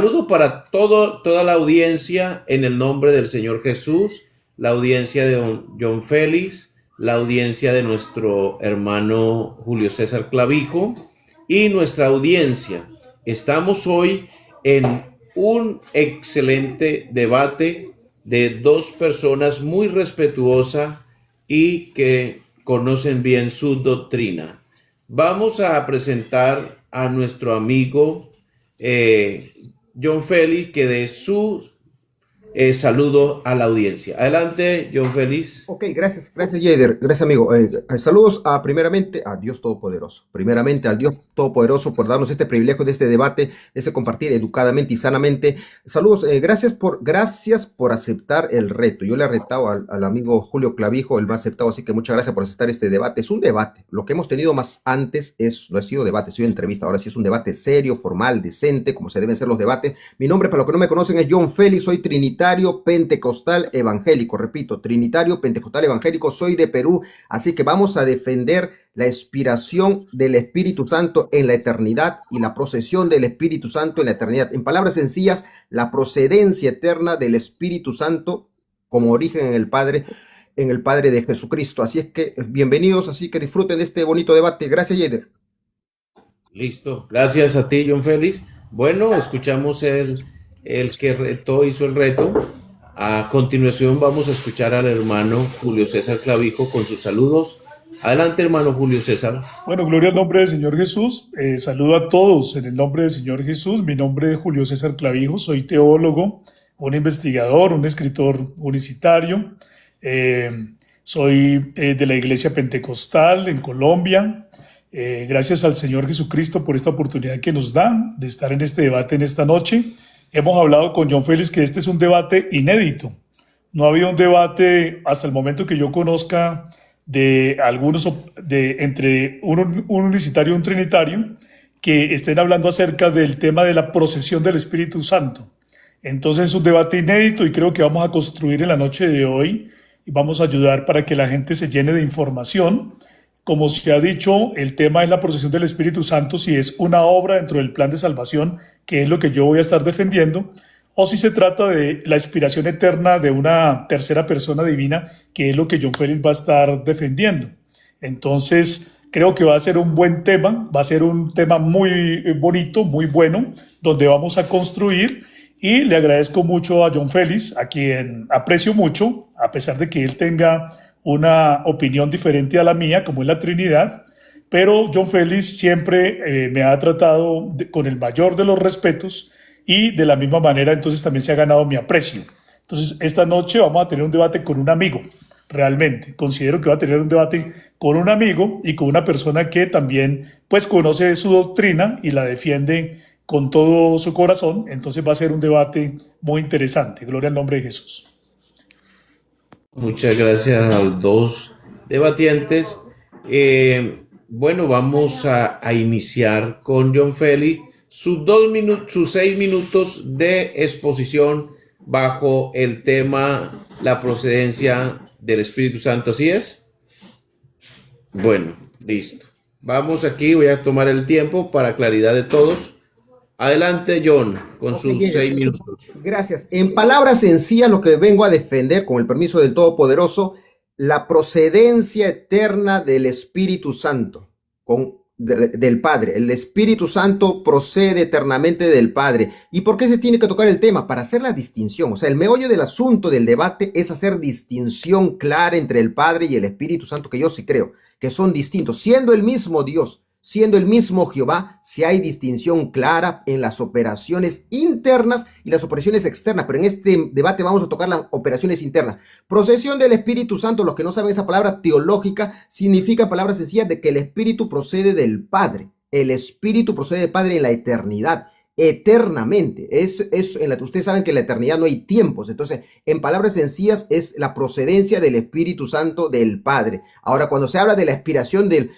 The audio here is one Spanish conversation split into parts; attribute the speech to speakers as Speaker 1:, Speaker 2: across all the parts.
Speaker 1: Saludo para toda la audiencia en el nombre del Señor Jesús, la audiencia de don John Félix, la audiencia de nuestro hermano Julio César Clavijo y nuestra audiencia. Estamos hoy en un excelente debate de dos personas muy respetuosas y que conocen bien su doctrina. Vamos a presentar a nuestro amigo John Félix, que dé su saludo a la audiencia. Adelante, John Félix.
Speaker 2: Ok, gracias, Jader, gracias amigo. Saludos primeramente a Dios Todopoderoso, primeramente al Dios Todopoderoso por darnos este privilegio de este debate, de este compartir educadamente y sanamente. Saludos, gracias por aceptar el reto. Yo le he retado al amigo Julio Clavijo, él me ha aceptado, así que muchas gracias por aceptar este debate. Es un debate, lo que hemos tenido más antes no ha sido debate, ha sido entrevista, ahora sí es un debate serio, formal, decente, como se deben ser los debates. Mi nombre, para los que no me conocen, es John Félix, soy trinitario, pentecostal, evangélico, repito, trinitario, pentecostal, evangélico, soy de Perú, así que vamos a defender la inspiración del Espíritu Santo en la eternidad y la procesión del Espíritu Santo en la eternidad. En palabras sencillas, la procedencia eterna del Espíritu Santo como origen en el Padre de Jesucristo. Así es que bienvenidos, así que disfruten de este bonito debate. Gracias, Jader.
Speaker 1: Listo, gracias a ti, John Félix. Bueno, escuchamos el que hizo el reto. A continuación vamos a escuchar al hermano Julio César Clavijo con sus saludos. Adelante, hermano Julio César.
Speaker 3: Bueno, gloria al nombre del Señor Jesús. Saludo a todos en el nombre del Señor Jesús. Mi nombre es Julio César Clavijo, soy teólogo, un investigador, un escritor unicitario. Soy de la Iglesia Pentecostal en Colombia. Gracias al Señor Jesucristo por esta oportunidad que nos da de estar en este debate en esta noche. Hemos hablado con John Félix que este es un debate inédito. No ha habido un debate hasta el momento que yo conozca de algunos, entre un unicitario y un trinitario, que estén hablando acerca del tema de la procesión del Espíritu Santo. Entonces es un debate inédito y creo que vamos a construir en la noche de hoy y vamos a ayudar para que la gente se llene de información. Como se ha dicho, el tema es la procesión del Espíritu Santo, si es una obra dentro del plan de salvación, que es lo que yo voy a estar defendiendo, o si se trata de la inspiración eterna de una tercera persona divina, que es lo que John Félix va a estar defendiendo. Entonces, creo que va a ser un buen tema, va a ser un tema muy bonito, muy bueno, donde vamos a construir, y le agradezco mucho a John Félix, a quien aprecio mucho, a pesar de que él tenga una opinión diferente a la mía, como es la Trinidad, pero John Félix siempre me ha tratado con el mayor de los respetos y de la misma manera entonces también se ha ganado mi aprecio. Entonces esta noche vamos a tener un debate con un amigo, realmente. Considero que va a tener un debate con un amigo y con una persona que también pues conoce su doctrina y la defiende con todo su corazón. Entonces va a ser un debate muy interesante. Gloria al nombre de Jesús.
Speaker 1: Muchas gracias a los dos debatientes. Bueno, vamos a iniciar con John Félix sus 6 minutos de exposición bajo el tema la procedencia del Espíritu Santo. ¿Así es? Bueno, listo. Vamos aquí, voy a tomar el tiempo para claridad de todos. Adelante, John, con sus 6 minutos.
Speaker 2: Gracias. En palabras sencillas, lo que vengo a defender, con el permiso del Todopoderoso, la procedencia eterna del Espíritu Santo, del Padre. El Espíritu Santo procede eternamente del Padre. ¿Y por qué se tiene que tocar el tema? Para hacer la distinción. O sea, el meollo del asunto del debate es hacer distinción clara entre el Padre y el Espíritu Santo, que yo sí creo que son distintos, siendo el mismo Dios. Siendo el mismo Jehová, si hay distinción clara en las operaciones internas y las operaciones externas, pero en este debate vamos a tocar las operaciones internas. Procesión del Espíritu Santo, los que no saben esa palabra teológica, significa palabras sencillas de que el Espíritu procede del Padre. El Espíritu procede del Padre en la eternidad, eternamente. Ustedes saben que en la eternidad no hay tiempos. Entonces, en palabras sencillas, es la procedencia del Espíritu Santo del Padre. Ahora, cuando se habla de la expiración del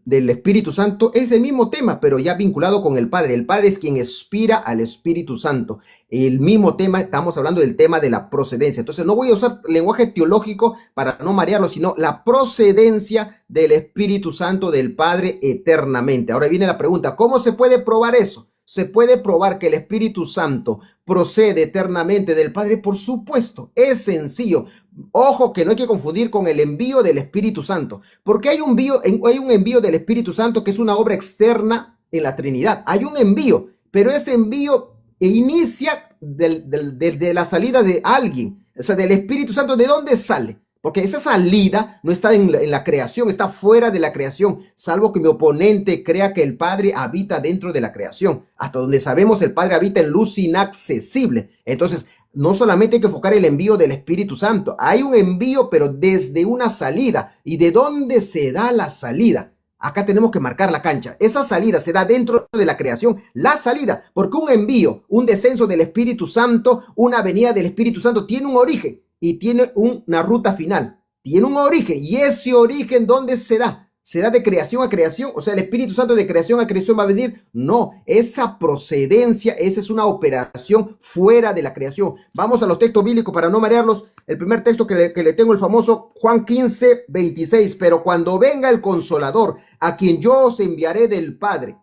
Speaker 2: Espíritu Santo, es el mismo tema, pero ya vinculado con el Padre. El Padre es quien expira al Espíritu Santo. el mismo tema, estamos hablando del tema de la procedencia. Entonces no voy a usar lenguaje teológico para no marearlo, sino la procedencia del Espíritu Santo del Padre eternamente. Ahora viene la pregunta, ¿cómo se puede probar eso? ¿Se puede probar que el Espíritu Santo procede eternamente del Padre? Por supuesto, es sencillo. Ojo que no hay que confundir con el envío del Espíritu Santo, porque hay un envío del Espíritu Santo que es una obra externa en la Trinidad. Hay un envío, pero ese envío inicia de la salida de alguien, o sea, del Espíritu Santo. ¿De dónde sale? Porque esa salida no está en la creación, está fuera de la creación, salvo que mi oponente crea que el Padre habita dentro de la creación. Hasta donde sabemos, el Padre habita en luz inaccesible. Entonces, no solamente hay que enfocar el envío del Espíritu Santo, hay un envío, pero desde una salida. ¿Y de dónde se da la salida? Acá tenemos que marcar la cancha. Esa salida se da dentro de la creación, la salida, porque un envío, un descenso del Espíritu Santo, una venida del Espíritu Santo tiene un origen y tiene una ruta final. Tiene un origen, y ese origen, ¿dónde se da? ¿Se da de creación a creación? O sea, ¿el Espíritu Santo de creación a creación va a venir? No, esa procedencia, esa es una operación fuera de la creación. Vamos a los textos bíblicos para no marearlos. El primer texto que le tengo, el famoso Juan 15, 26. Pero cuando venga el Consolador, a quien yo os enviaré del Padre,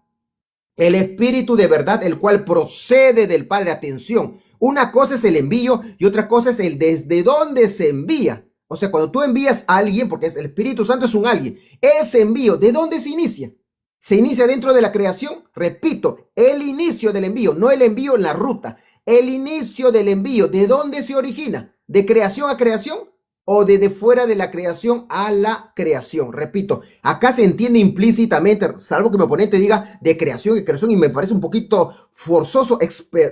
Speaker 2: el Espíritu de verdad, el cual procede del Padre. Atención, una cosa es el envío y otra cosa es el desde dónde se envía. O sea, cuando tú envías a alguien, porque el Espíritu Santo es un alguien, ese envío, ¿de dónde se inicia? ¿Se inicia dentro de la creación? Repito, el inicio del envío, no el envío en la ruta. El inicio del envío, ¿de dónde se origina? ¿De creación a creación? ¿O desde fuera de la creación a la creación? Repito, acá se entiende implícitamente, salvo que mi oponente diga de creación y creación, y me parece un poquito forzoso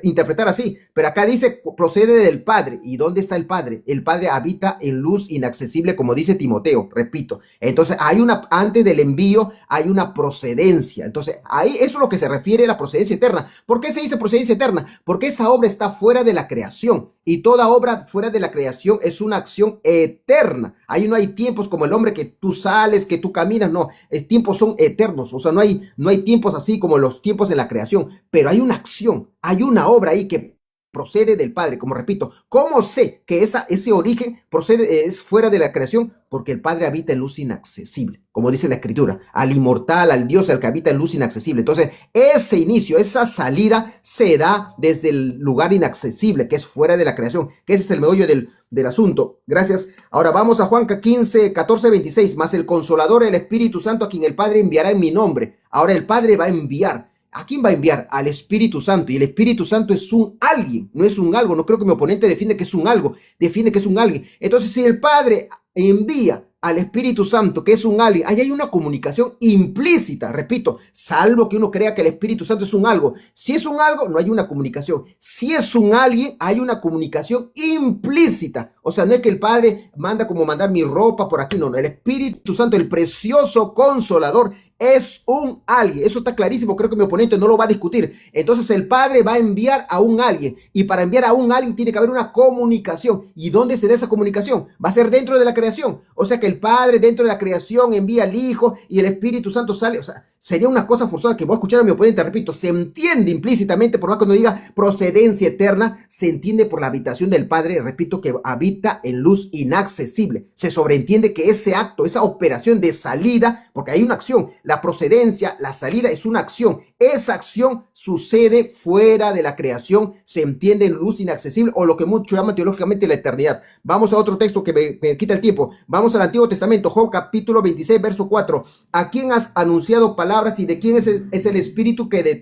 Speaker 2: interpretar así, pero acá dice procede del Padre. ¿Y dónde está el Padre? El Padre habita en luz inaccesible, como dice Timoteo, repito. Entonces antes del envío hay una procedencia. Entonces ahí eso es lo que se refiere a la procedencia eterna. ¿Por qué se dice procedencia eterna? Porque esa obra está fuera de la creación, y toda obra fuera de la creación es una acción eterna. Ahí no hay tiempos como el hombre, que tú sales, que tú caminas. No, tiempos son eternos. O sea, no hay tiempos así como los tiempos de la creación, pero hay una acción, hay una obra ahí que procede del Padre. Como repito, ¿cómo sé que ese origen es fuera de la creación? Porque el Padre habita en luz inaccesible, como dice la Escritura, al inmortal, al Dios, al que habita en luz inaccesible. Entonces, ese inicio, esa salida se da desde el lugar inaccesible, que es fuera de la creación, que ese es el meollo del asunto. Gracias. Ahora vamos a Juan 15, 14, 26. Más el Consolador, el Espíritu Santo, a quien el Padre enviará en mi nombre. Ahora el Padre va a enviar. ¿A quién va a enviar? Al Espíritu Santo. Y el Espíritu Santo es un alguien, no es un algo. No creo que mi oponente defiende que es un algo, define que es un alguien. Entonces, si el Padre envía al Espíritu Santo, que es un alguien, ahí hay una comunicación implícita, repito, salvo que uno crea que el Espíritu Santo es un algo. Si es un algo, no hay una comunicación. Si es un alguien, hay una comunicación implícita. O sea, no es que el Padre manda como mandar mi ropa por aquí, no. El Espíritu Santo, el precioso Consolador, es un alguien. Eso está clarísimo, creo que mi oponente no lo va a discutir. Entonces el Padre va a enviar a un alguien, y para enviar a un alguien tiene que haber una comunicación. ¿Y dónde se da esa comunicación? Va a ser dentro de la creación. O sea que el Padre dentro de la creación envía al Hijo y el Espíritu Santo sale. O sea, sería una cosa forzada que voy a escuchar a mi oponente. Repito, se entiende implícitamente, por más que no diga procedencia eterna, se entiende por la habitación del Padre, repito, que habita en luz inaccesible. Se sobreentiende que ese acto, esa operación de salida, porque hay una acción, la procedencia, la salida es una acción. Esa acción sucede fuera de la creación, se entiende en luz inaccesible, o lo que muchos llaman teológicamente la eternidad. Vamos a otro texto que me quita el tiempo. Vamos al Antiguo Testamento, Job capítulo 26, verso 4. ¿A quién has anunciado palabras y de quién es el espíritu que de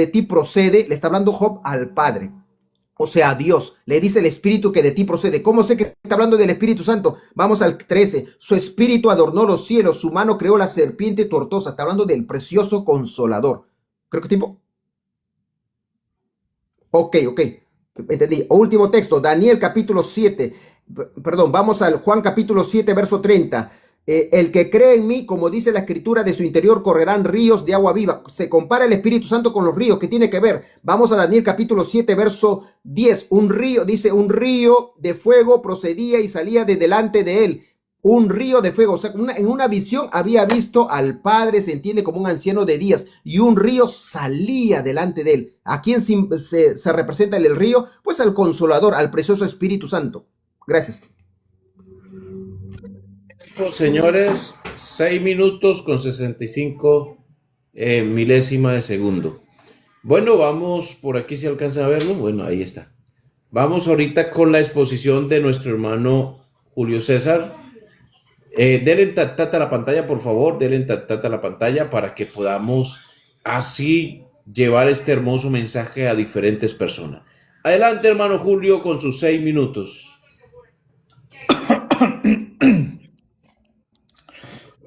Speaker 2: ti procede? Le está hablando Job al Padre. O sea, a Dios le dice el espíritu que de ti procede. ¿Cómo sé que está hablando del Espíritu Santo? Vamos al 13. Su espíritu adornó los cielos, su mano creó la serpiente tortosa. Está hablando del precioso Consolador. Creo que tipo. Ok. Entendí. Último texto, Daniel capítulo 7. Perdón, vamos al Juan capítulo 7, verso 30. El que cree en mí, como dice la Escritura, de su interior correrán ríos de agua viva. Se compara el Espíritu Santo con los ríos. ¿Qué tiene que ver? Vamos a Daniel capítulo 7, verso 10. Un río, dice, un río de fuego procedía y salía de delante de él. un río de fuego. O sea, en una visión había visto al Padre, se entiende como un anciano de días, y un río salía delante de él. ¿A quién se representa el río? Pues al Consolador, al precioso Espíritu Santo. Gracias.
Speaker 1: Señores, 6 minutos con 65 milésima de segundo. Bueno, vamos por aquí si alcanzan a verlo. Bueno, ahí está. Vamos ahorita con la exposición de nuestro hermano Julio César. Denle tata a la pantalla, por favor. Denle tata a la pantalla para que podamos así llevar este hermoso mensaje a diferentes personas. Adelante, hermano Julio, con sus 6 minutos.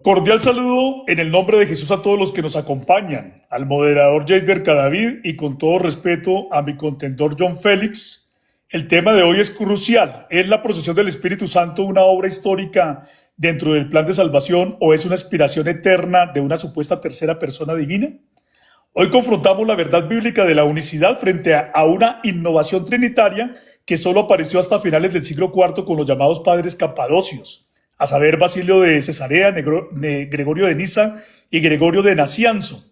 Speaker 3: Cordial saludo en el nombre de Jesús a todos los que nos acompañan, al moderador Jader Cadavid y con todo respeto a mi contendor John Félix. El tema de hoy es crucial. ¿Es la procesión del Espíritu Santo una obra histórica dentro del plan de salvación o es una aspiración eterna de una supuesta tercera persona divina? Hoy confrontamos la verdad bíblica de la unicidad frente a una innovación trinitaria que solo apareció hasta finales del siglo IV con los llamados padres capadocios, a saber, Basilio de Cesarea, Gregorio de Niza y Gregorio de Nacianzo.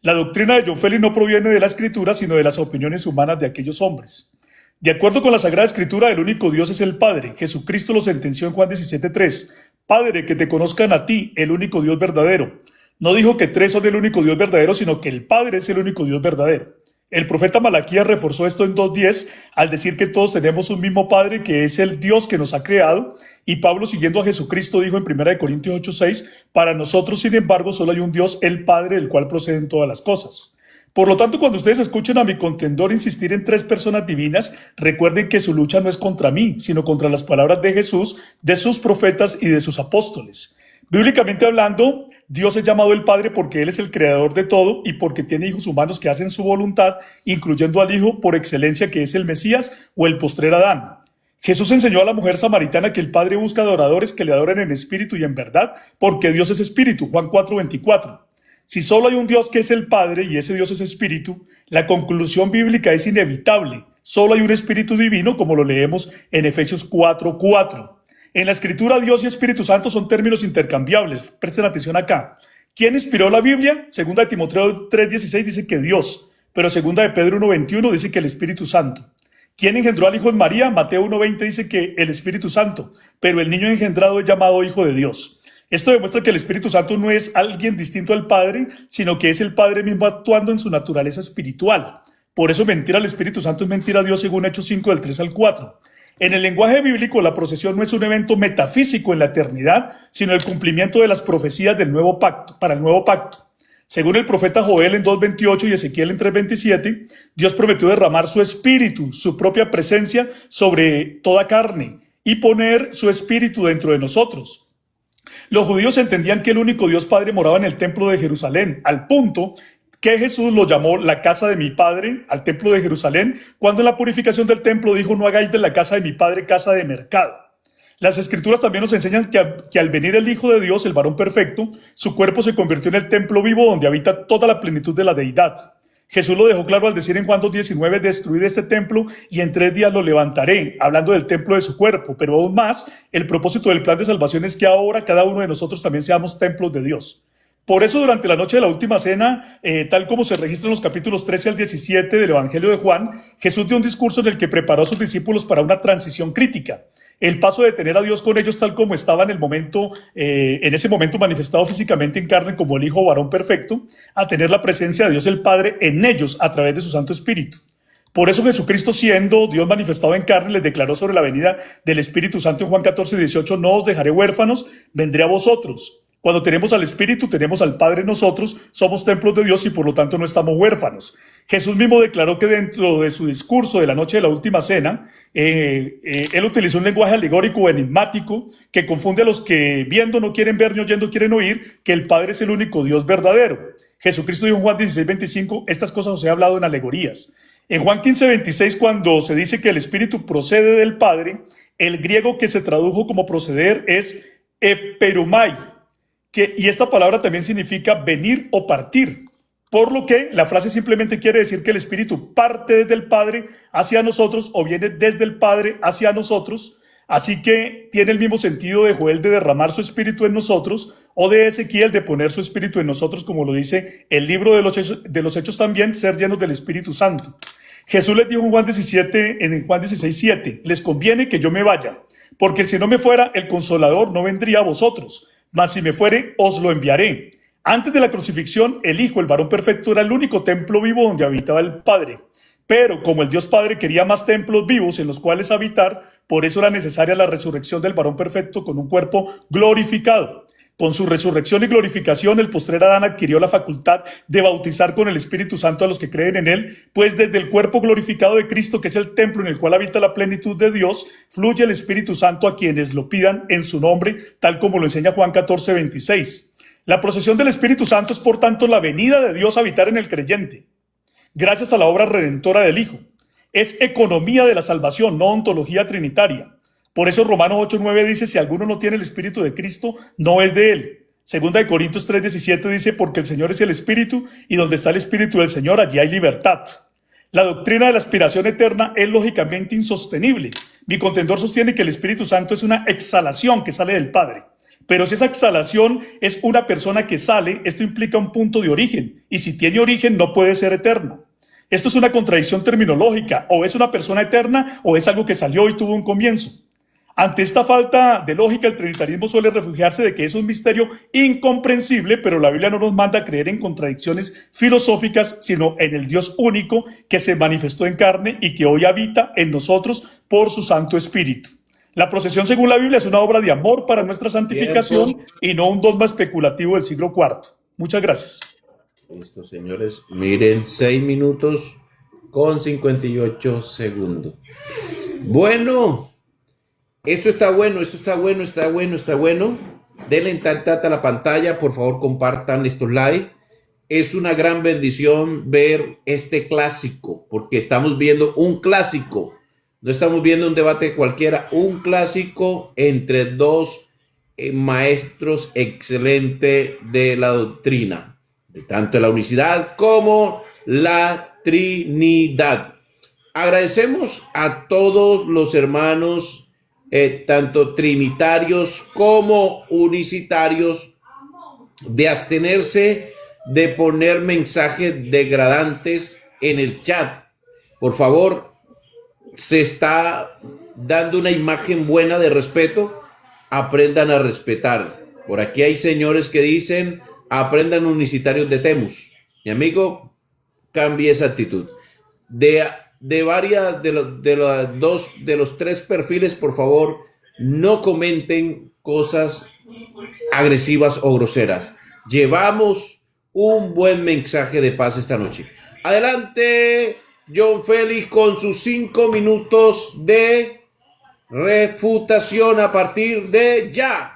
Speaker 3: La doctrina de John Félix no proviene de la Escritura, sino de las opiniones humanas de aquellos hombres. De acuerdo con la Sagrada Escritura, el único Dios es el Padre. Jesucristo lo sentenció en Juan 17:3. Padre, que te conozcan a ti, el único Dios verdadero. No dijo que tres son el único Dios verdadero, sino que el Padre es el único Dios verdadero. El profeta Malaquías reforzó esto en 2:10 al decir que todos tenemos un mismo Padre, que es el Dios que nos ha creado. Y Pablo, siguiendo a Jesucristo, dijo en 1 Corintios 8:6, para nosotros, sin embargo, solo hay un Dios, el Padre, del cual proceden todas las cosas. Por lo tanto, cuando ustedes escuchen a mi contendor insistir en tres personas divinas, recuerden que su lucha no es contra mí, sino contra las palabras de Jesús, de sus profetas y de sus apóstoles. Bíblicamente hablando, Dios es llamado el Padre porque Él es el creador de todo y porque tiene hijos humanos que hacen su voluntad, incluyendo al Hijo por excelencia que es el Mesías o el postrer Adán. Jesús enseñó a la mujer samaritana que el Padre busca adoradores que le adoren en espíritu y en verdad, porque Dios es espíritu, Juan 4:24. Si solo hay un Dios que es el Padre y ese Dios es espíritu, la conclusión bíblica es inevitable. Solo hay un espíritu divino, como lo leemos en Efesios 4:4. En la Escritura, Dios y Espíritu Santo son términos intercambiables. Presten atención acá. ¿Quién inspiró la Biblia? Segunda de Timoteo 3:16 dice que Dios, pero segunda de Pedro 1:21 dice que el Espíritu Santo. ¿Quién engendró al Hijo en María? Mateo 1:20 dice que el Espíritu Santo, pero el niño engendrado es llamado Hijo de Dios. Esto demuestra que el Espíritu Santo no es alguien distinto al Padre, sino que es el Padre mismo actuando en su naturaleza espiritual. Por eso mentir al Espíritu Santo es mentir a Dios según Hechos 5 del 3 al 4. En el lenguaje bíblico, la procesión no es un evento metafísico en la eternidad, sino el cumplimiento de las profecías del nuevo pacto, para el nuevo pacto. Según el profeta Joel en 2:28 y Ezequiel en 3:27, Dios prometió derramar su espíritu, su propia presencia sobre toda carne y poner su espíritu dentro de nosotros. Los judíos entendían que el único Dios Padre moraba en el templo de Jerusalén, al punto que Jesús lo llamó la casa de mi Padre, al templo de Jerusalén, cuando en la purificación del templo dijo, no hagáis de la casa de mi Padre casa de mercado. Las Escrituras también nos enseñan que al venir el Hijo de Dios, el varón perfecto, su cuerpo se convirtió en el templo vivo donde habita toda la plenitud de la deidad. Jesús lo dejó claro al decir en Juan 2:19, destruid este templo y en 3 días lo levantaré, hablando del templo de su cuerpo. Pero aún más, el propósito del plan de salvación es que ahora cada uno de nosotros también seamos templos de Dios. Por eso, durante la noche de la última cena, tal como se registra en los capítulos 13 al 17 del Evangelio de Juan, Jesús dio un discurso en el que preparó a sus discípulos para una transición crítica. El paso de tener a Dios con ellos tal como estaba en ese momento manifestado físicamente en carne como el Hijo varón perfecto, a tener la presencia de Dios el Padre en ellos a través de su Santo Espíritu. Por eso Jesucristo, siendo Dios manifestado en carne, les declaró sobre la venida del Espíritu Santo en Juan 14:18, no os dejaré huérfanos, vendré a vosotros. Cuando tenemos al Espíritu, tenemos al Padre en nosotros, somos templos de Dios y por lo tanto no estamos huérfanos. Jesús mismo declaró que dentro de su discurso de la noche de la última cena, él utilizó un lenguaje alegórico o enigmático que confunde a los que viendo no quieren ver ni oyendo quieren oír, que el Padre es el único Dios verdadero. Jesucristo dijo en Juan 16:25, estas cosas os he hablado en alegorías. En Juan 15:26, cuando se dice que el Espíritu procede del Padre, el griego que se tradujo como proceder es eperumai, y esta palabra también significa venir o partir. Por lo que la frase simplemente quiere decir que el Espíritu parte desde el Padre hacia nosotros o viene desde el Padre hacia nosotros, Así que tiene el mismo sentido de Joel de derramar su espíritu en nosotros, o de Ezequiel de poner su espíritu en nosotros, como lo dice el libro de los Hechos también, ser llenos del Espíritu Santo. Jesús les dijo en Juan 16:7, les conviene que yo me vaya, porque si no me fuera, el Consolador no vendría a vosotros, mas si me fuere, os lo enviaré. Antes de la crucifixión, el Hijo, el varón perfecto, era el único templo vivo donde habitaba el Padre. Pero como el Dios Padre quería más templos vivos en los cuales habitar, por eso era necesaria la resurrección del varón perfecto con un cuerpo glorificado. Con su resurrección y glorificación, el postrer Adán adquirió la facultad de bautizar con el Espíritu Santo a los que creen en él, pues desde el cuerpo glorificado de Cristo, que es el templo en el cual habita la plenitud de Dios, fluye el Espíritu Santo a quienes lo pidan en su nombre, tal como lo enseña Juan 14:26. La procesión del Espíritu Santo es, por tanto, la venida de Dios a habitar en el creyente, gracias a la obra redentora del Hijo. Es economía de la salvación, no ontología trinitaria. Por eso Romanos 8:9 dice, si alguno no tiene el Espíritu de Cristo, no es de él. Segunda de Corintios 3:17 dice, porque el Señor es el Espíritu, y donde está el Espíritu del Señor, allí hay libertad. La doctrina de la aspiración eterna es lógicamente insostenible. Mi contendor sostiene que el Espíritu Santo es una exhalación que sale del Padre. Pero si esa exhalación es una persona que sale, esto implica un punto de origen, y si tiene origen no puede ser eterna. Esto es una contradicción terminológica, o es una persona eterna o es algo que salió y tuvo un comienzo. Ante esta falta de lógica, el trinitarismo suele refugiarse de que es un misterio incomprensible, pero la Biblia no nos manda a creer en contradicciones filosóficas, sino en el Dios único que se manifestó en carne y que hoy habita en nosotros por su Santo Espíritu. La procesión, según la Biblia, es una obra de amor para nuestra santificación y no un dogma especulativo del siglo IV. Muchas gracias.
Speaker 1: Listo, señores. Miren, 6 minutos con 58 segundos. Bueno, esto está bueno, esto está bueno, está bueno, está bueno. Denle tanta a la pantalla, por favor, compartan estos live. Es una gran bendición ver este clásico, porque estamos viendo un clásico. No estamos viendo un debate cualquiera, un clásico entre dos maestros excelentes de la doctrina, tanto de la unicidad como la Trinidad. Agradecemos a todos los hermanos, tanto trinitarios como unicitarios, de abstenerse de poner mensajes degradantes en el chat. Por favor, se está dando una imagen buena de respeto. Aprendan a respetar. Por aquí hay señores que dicen, aprendan unicitarios de Temus. Mi amigo, cambie esa actitud. De varias, de los tres perfiles, por favor, no comenten cosas agresivas o groseras. Llevamos un buen mensaje de paz esta noche. Adelante, John Félix, con sus 5 minutos de refutación a partir de ya.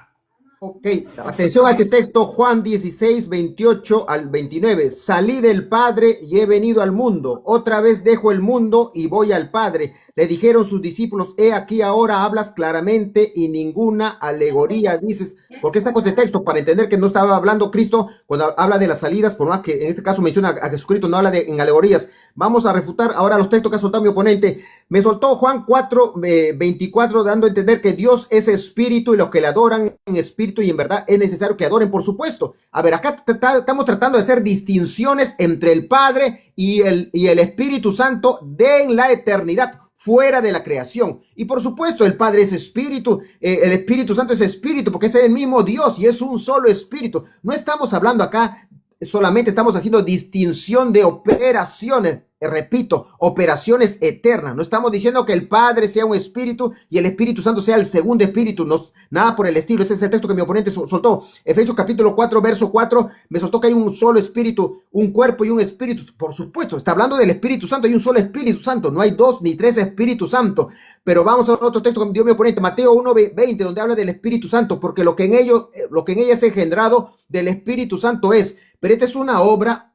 Speaker 2: Ok, atención a este texto, Juan 16:28 al 29. Salí del Padre y he venido al mundo. Otra vez dejo el mundo y voy al Padre. Le dijeron sus discípulos, he aquí ahora hablas claramente y ninguna alegoría dices. ¿Por qué saco este texto? Para entender que no estaba hablando Cristo cuando habla de las salidas, por más que en este caso menciona a Jesucristo, no habla en alegorías. Vamos a refutar ahora los textos que ha soltado mi oponente. Me soltó Juan 4:24, dando a entender que Dios es espíritu y los que le adoran en espíritu y en verdad es necesario que adoren, por supuesto. A ver, acá estamos tratando de hacer distinciones entre el Padre y el Espíritu Santo en la eternidad, fuera de la creación. Y por supuesto, el Padre es espíritu, el Espíritu Santo es espíritu, porque es el mismo Dios y es un solo espíritu. No estamos hablando acá, solamente estamos haciendo distinción de operaciones, repito, operaciones eternas. No estamos diciendo que el Padre sea un espíritu y el Espíritu Santo sea el segundo espíritu, no, nada por el estilo. Ese es el texto que mi oponente soltó. Efesios capítulo 4, verso 4, me soltó que hay un solo espíritu, un cuerpo y un espíritu. Por supuesto, está hablando del Espíritu Santo, hay un solo Espíritu Santo, no hay 2 ni 3 Espíritus Santos. Pero vamos a otro texto que dio mi oponente, Mateo 1:20, donde habla del Espíritu Santo, porque lo que en ella es engendrado del Espíritu Santo es. Pero esta es una obra,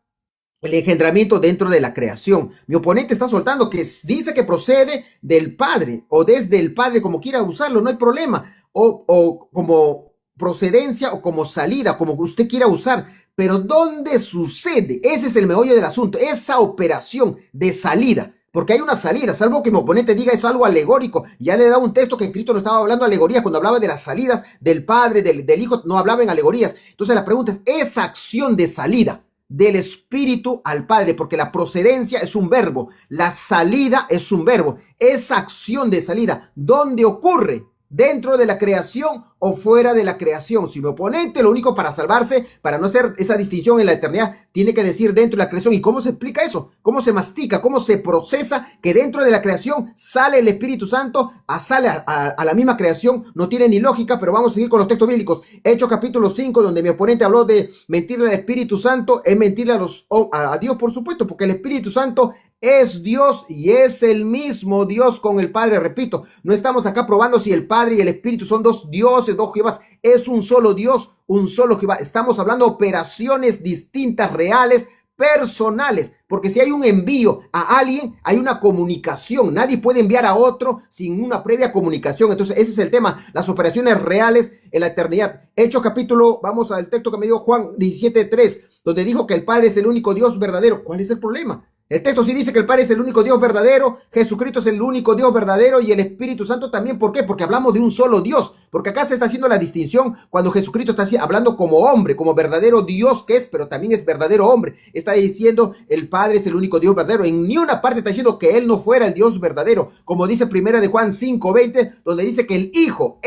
Speaker 2: el engendramiento dentro de la creación. Mi oponente está soltando que dice que procede del Padre o desde el Padre, como quiera usarlo, no hay problema. O como procedencia o como salida, como usted quiera usar. Pero ¿dónde sucede? Ese es el meollo del asunto, esa operación de salida. porque hay una salida, salvo que mi oponente diga es algo alegórico. Ya le he dado un texto que Cristo no estaba hablando de alegorías, cuando hablaba de las salidas del Padre, del Hijo, no hablaba en alegorías. Entonces la pregunta es, esa acción de salida del Espíritu al Padre, porque la procedencia es un verbo, la salida es un verbo, esa acción de salida, ¿dónde ocurre? ¿Dentro de la creación o fuera de la creación? Si mi oponente, lo único para salvarse, para no hacer esa distinción en la eternidad, tiene que decir dentro de la creación. ¿Y cómo se explica eso? ¿Cómo se mastica? ¿Cómo se procesa que dentro de la creación sale el Espíritu Santo, sale a la misma creación? No tiene ni lógica, pero vamos a seguir con los textos bíblicos. Hechos capítulo 5, donde mi oponente habló de mentirle al Espíritu Santo, es mentirle a Dios, por supuesto, porque el Espíritu Santo es Dios y es el mismo Dios con el Padre. Repito, no estamos acá probando si el Padre y el Espíritu son dos dioses, dos Jehovás. Es un solo Dios, un solo Jehová. Estamos hablando de operaciones distintas, reales, personales, porque si hay un envío a alguien, hay una comunicación. Nadie puede enviar a otro sin una previa comunicación. Entonces ese es el tema, las operaciones reales en la eternidad. Hechos capítulo, vamos al texto que me dio Juan 17:3, donde dijo que el Padre es el único Dios verdadero. ¿Cuál es el problema? El texto sí dice que el Padre es el único Dios verdadero, Jesucristo es el único Dios verdadero y el Espíritu Santo también. ¿Por qué? Porque hablamos de un solo Dios, porque acá se está haciendo la distinción cuando Jesucristo está hablando como hombre, como verdadero Dios que es, pero también es verdadero hombre. Está diciendo el Padre es el único Dios verdadero. En ni una parte está diciendo que Él no fuera el Dios verdadero, como dice primera de Juan 5:20, donde dice que el Hijo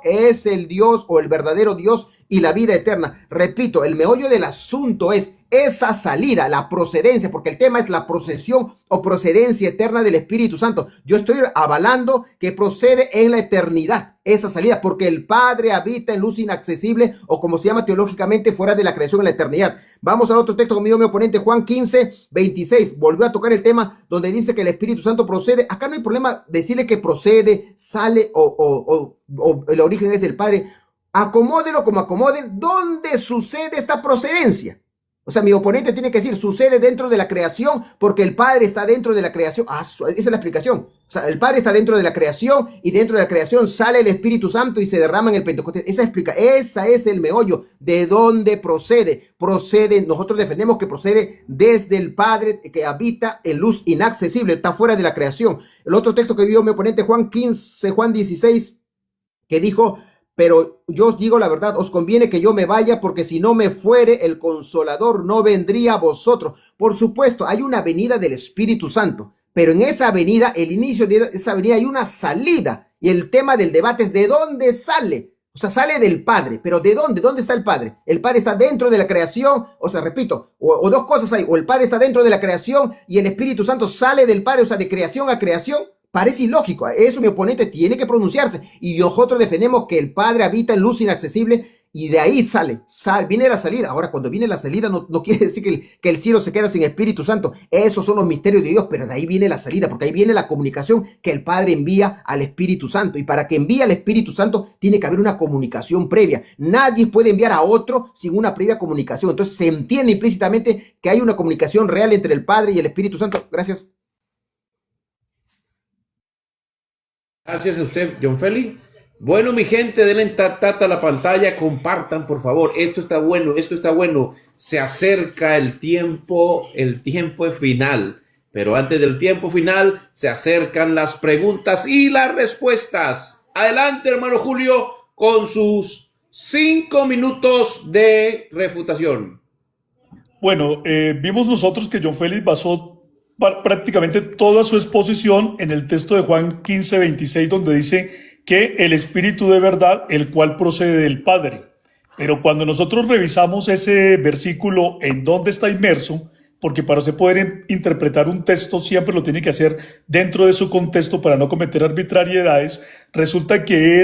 Speaker 2: es el Dios o el verdadero Dios y la vida eterna. Repito, el meollo del asunto es esa salida, la procedencia, porque el tema es la procesión o procedencia eterna del Espíritu Santo. Yo estoy avalando que procede en la eternidad, esa salida, porque el Padre habita en luz inaccesible, o como se llama teológicamente, fuera de la creación en la eternidad. Vamos al otro texto conmigo, mi oponente, Juan 15:26. Volvió a tocar el tema donde dice que el Espíritu Santo procede. Acá no hay problema decirle que procede, sale o el origen es del Padre. Acomódelo como acomoden, ¿dónde sucede esta procedencia? O sea, mi oponente tiene que decir, sucede dentro de la creación porque el Padre está dentro de la creación. Esa es la explicación. O sea, el Padre está dentro de la creación y dentro de la creación sale el Espíritu Santo y se derrama en el Pentecostés. Esa es el meollo. ¿De dónde procede? Procede, nosotros defendemos que procede desde el Padre que habita en luz inaccesible, está fuera de la creación. El otro texto que dio mi oponente, Juan 16, que dijo, pero yo os digo la verdad, os conviene que yo me vaya, porque si no me fuere, el Consolador no vendría a vosotros. Por supuesto, hay una venida del Espíritu Santo, pero en esa venida, el inicio de esa venida, hay una salida. Y el tema del debate es ¿de dónde sale? O sea, sale del Padre, pero ¿de dónde? ¿Dónde está el Padre? El Padre está dentro de la creación, o sea, repito, o dos cosas hay, o el Padre está dentro de la creación y el Espíritu Santo sale del Padre, o sea, de creación a creación. Parece ilógico, eso mi oponente tiene que pronunciarse y nosotros defendemos que el Padre habita en luz inaccesible y de ahí viene la salida. Ahora, cuando viene la salida no quiere decir que el cielo se queda sin Espíritu Santo. Esos son los misterios de Dios, pero de ahí viene la salida, porque ahí viene la comunicación que el Padre envía al Espíritu Santo, y para que envíe al Espíritu Santo tiene que haber una comunicación previa. Nadie puede enviar a otro sin una previa comunicación. Entonces se entiende implícitamente que hay una comunicación real entre el Padre y el Espíritu Santo. Gracias.
Speaker 1: Gracias a usted, John Félix. Bueno, mi gente, denle tata a la pantalla, compartan, por favor. Esto está bueno, esto está bueno. Se acerca el tiempo final. Pero antes del tiempo final, se acercan las preguntas y las respuestas. Adelante, hermano Julio, con sus 5 minutos de refutación.
Speaker 3: Bueno, vimos nosotros que John Félix basó prácticamente toda su exposición en el texto de Juan 15:26, donde dice que el Espíritu de verdad, el cual procede del Padre. Pero cuando nosotros revisamos ese versículo en dónde está inmerso, porque para usted poder interpretar un texto siempre lo tiene que hacer dentro de su contexto para no cometer arbitrariedades, resulta que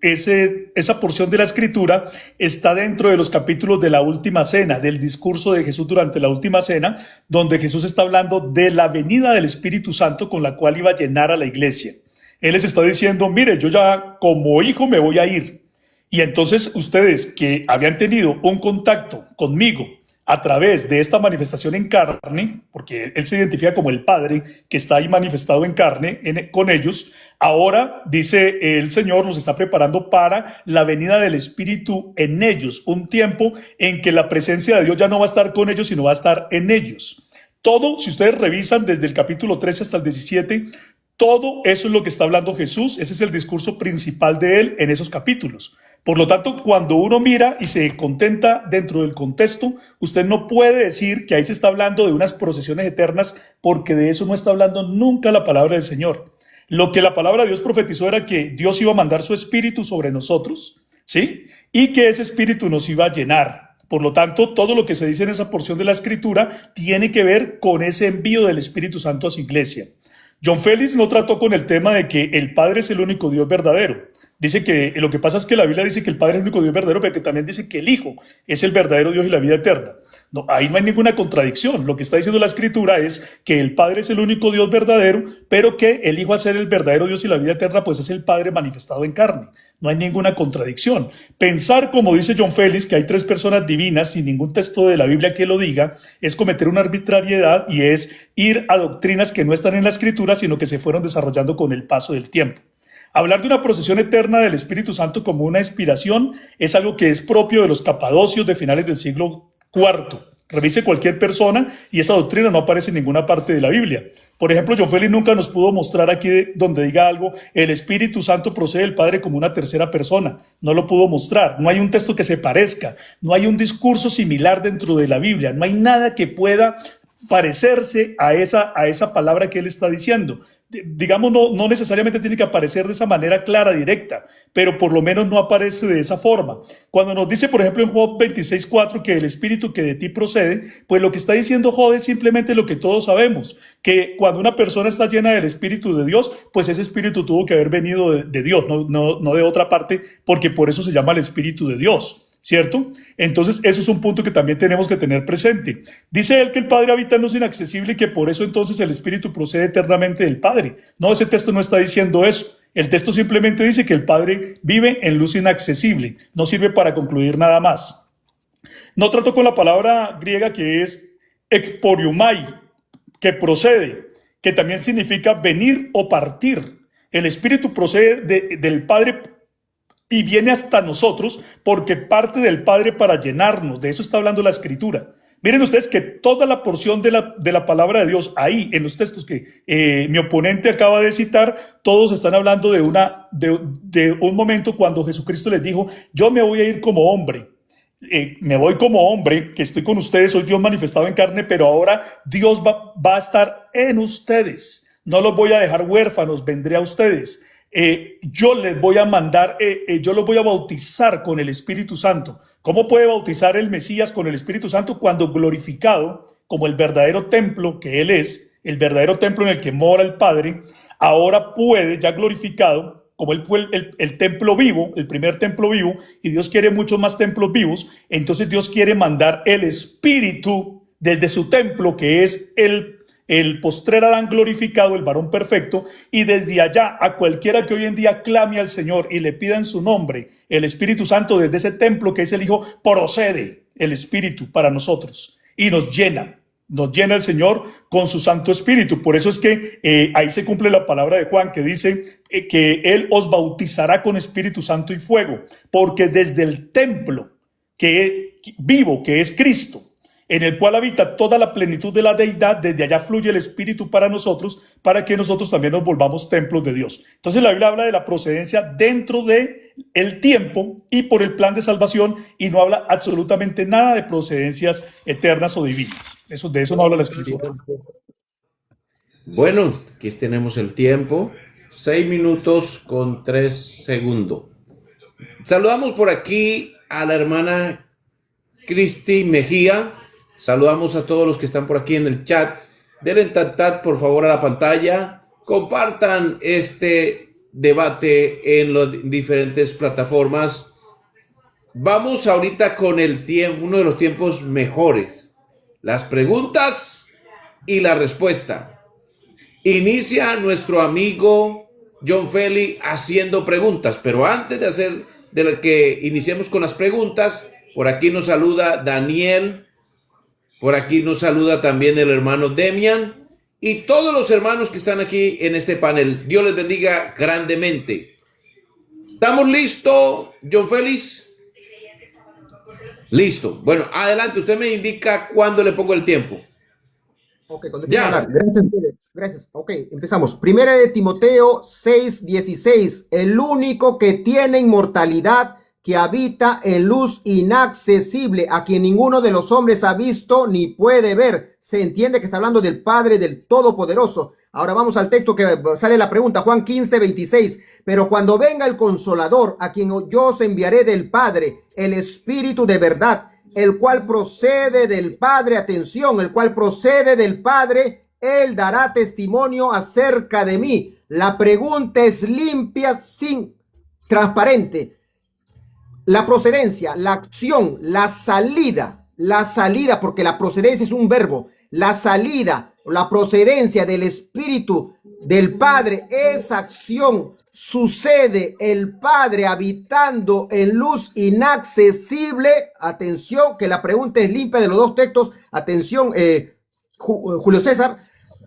Speaker 3: esa porción de la escritura está dentro de los capítulos de la última cena, del discurso de Jesús durante la última cena, donde Jesús está hablando de la venida del Espíritu Santo con la cual iba a llenar a la iglesia. Él les está diciendo, mire, yo ya como hijo me voy a ir. Y entonces ustedes que habían tenido un contacto conmigo a través de esta manifestación en carne, porque él se identifica como el Padre que está ahí manifestado en carne con ellos, ahora, dice el Señor, los está preparando para la venida del Espíritu en ellos, un tiempo en que la presencia de Dios ya no va a estar con ellos, sino va a estar en ellos. Todo, si ustedes revisan desde el capítulo 13 hasta el 17, todo eso es lo que está hablando Jesús. Ese es el discurso principal de él en esos capítulos. Por lo tanto, cuando uno mira y se contenta dentro del contexto, usted no puede decir que ahí se está hablando de unas procesiones eternas, porque de eso no está hablando nunca la palabra del Señor. Lo que la palabra de Dios profetizó era que Dios iba a mandar su espíritu sobre nosotros, ¿sí? Y que ese espíritu nos iba a llenar. Por lo tanto, todo lo que se dice en esa porción de la Escritura tiene que ver con ese envío del Espíritu Santo a su iglesia. John Félix no trató con el tema de que el Padre es el único Dios verdadero. Dice que lo que pasa es que la Biblia dice que el Padre es el único Dios verdadero, pero que también dice que el Hijo es el verdadero Dios y la vida eterna. No, ahí no hay ninguna contradicción. Lo que está diciendo la Escritura es que el Padre es el único Dios verdadero, pero que el Hijo, al ser el verdadero Dios y la vida eterna, pues es el Padre manifestado en carne. No hay ninguna contradicción. Pensar, como dice John Félix, que hay tres personas divinas sin ningún texto de la Biblia que lo diga, es cometer una arbitrariedad y es ir a doctrinas que no están en la Escritura, sino que se fueron desarrollando con el paso del tiempo. Hablar de una procesión eterna del Espíritu Santo como una inspiración es algo que es propio de los capadocios de finales del siglo IV. Revise cualquier persona y esa doctrina no aparece en ninguna parte de la Biblia. Por ejemplo, John Félix nunca nos pudo mostrar aquí donde diga algo, el Espíritu Santo procede del Padre como una tercera persona. No lo pudo mostrar. No hay un texto que se parezca. No hay un discurso similar dentro de la Biblia. No hay nada que pueda parecerse a esa palabra que él está diciendo. Digamos, no necesariamente tiene que aparecer de esa manera clara, directa, pero por lo menos no aparece de esa forma. Cuando nos dice, por ejemplo, en Job 26:4 que el espíritu que de ti procede, pues lo que está diciendo Job es simplemente lo que todos sabemos, que cuando una persona está llena del espíritu de Dios, pues ese espíritu tuvo que haber venido de Dios, no de otra parte, porque por eso se llama el espíritu de Dios. ¿Cierto? Entonces, eso es un punto que también tenemos que tener presente. Dice él que el Padre habita en luz inaccesible y que por eso entonces el Espíritu procede eternamente del Padre. No, ese texto no está diciendo eso. El texto simplemente dice que el Padre vive en luz inaccesible. No sirve para concluir nada más. No trato con la palabra griega que es exporiumai, que procede, que también significa venir o partir. El Espíritu procede del Padre y viene hasta nosotros porque parte del Padre para llenarnos. De eso está hablando la Escritura. Miren ustedes que toda la porción de la palabra de Dios ahí en los textos que mi oponente acaba de citar, todos están hablando de un momento cuando Jesucristo les dijo, yo me voy a ir como hombre. Me voy como hombre, que estoy con ustedes, soy Dios manifestado en carne, pero ahora Dios va a estar en ustedes. No los voy a dejar huérfanos, vendré a ustedes. Yo les voy a mandar, yo los voy a bautizar con el Espíritu Santo. ¿Cómo puede bautizar el Mesías con el Espíritu Santo? Cuando glorificado como el verdadero templo que Él es, el verdadero templo en el que mora el Padre, ahora puede, ya glorificado, como Él fue el templo vivo, el primer templo vivo, y Dios quiere muchos más templos vivos, entonces Dios quiere mandar el Espíritu desde su templo, que es el postrer Adán glorificado, el varón perfecto, y desde allá a cualquiera que hoy en día clame al Señor y le pida en su nombre, el Espíritu Santo desde ese templo que es el Hijo, procede el Espíritu para nosotros y nos llena el Señor con su Santo Espíritu. Por eso es que ahí se cumple la palabra de Juan que dice que Él os bautizará con Espíritu Santo y fuego, porque desde el templo vivo que es Cristo, en el cual habita toda la plenitud de la deidad, desde allá fluye el Espíritu para nosotros, para que nosotros también nos volvamos templos de Dios. Entonces la Biblia habla de la procedencia dentro de el tiempo y por el plan de salvación, y no habla absolutamente nada de procedencias eternas o divinas. De eso no habla la Escritura.
Speaker 1: Bueno, aquí tenemos el tiempo, 6 minutos con 3 segundos. Saludamos por aquí a la hermana Cristi Mejía. Saludamos a todos los que están por aquí en el chat. Denle tap por favor a la pantalla. Compartan este debate en las diferentes plataformas. Vamos ahorita con uno de los tiempos mejores. Las preguntas y la respuesta. Inicia nuestro amigo John Félix haciendo preguntas. Pero antes de que iniciemos con las preguntas, por aquí nos saluda Daniel. Por aquí nos saluda también el hermano Demian y todos los hermanos que están aquí en este panel. Dios les bendiga grandemente. ¿Estamos listos, John Félix? Listo. Bueno, adelante. Usted me indica cuándo le pongo el tiempo.
Speaker 2: Ok, cuando
Speaker 1: Ya.
Speaker 2: hablar. Gracias, gracias. Ok, empezamos. Primera de Timoteo 6:16. El único que tiene inmortalidad, que habita en luz inaccesible, a quien ninguno de los hombres ha visto ni puede ver. Se entiende que está hablando del Padre, del Todopoderoso. Ahora vamos al texto que sale la pregunta, Juan 15:26. Pero cuando venga el Consolador, a quien yo os enviaré del Padre, el Espíritu de verdad, el cual procede del Padre, atención, el cual procede del Padre, él dará testimonio acerca de mí. La pregunta es limpia, sin transparente. La procedencia, la acción, la salida, porque la procedencia es un verbo, la salida, la procedencia del Espíritu del Padre, esa acción sucede el Padre habitando en luz inaccesible. Atención, que la pregunta es limpia de los dos textos. Atención, Julio César.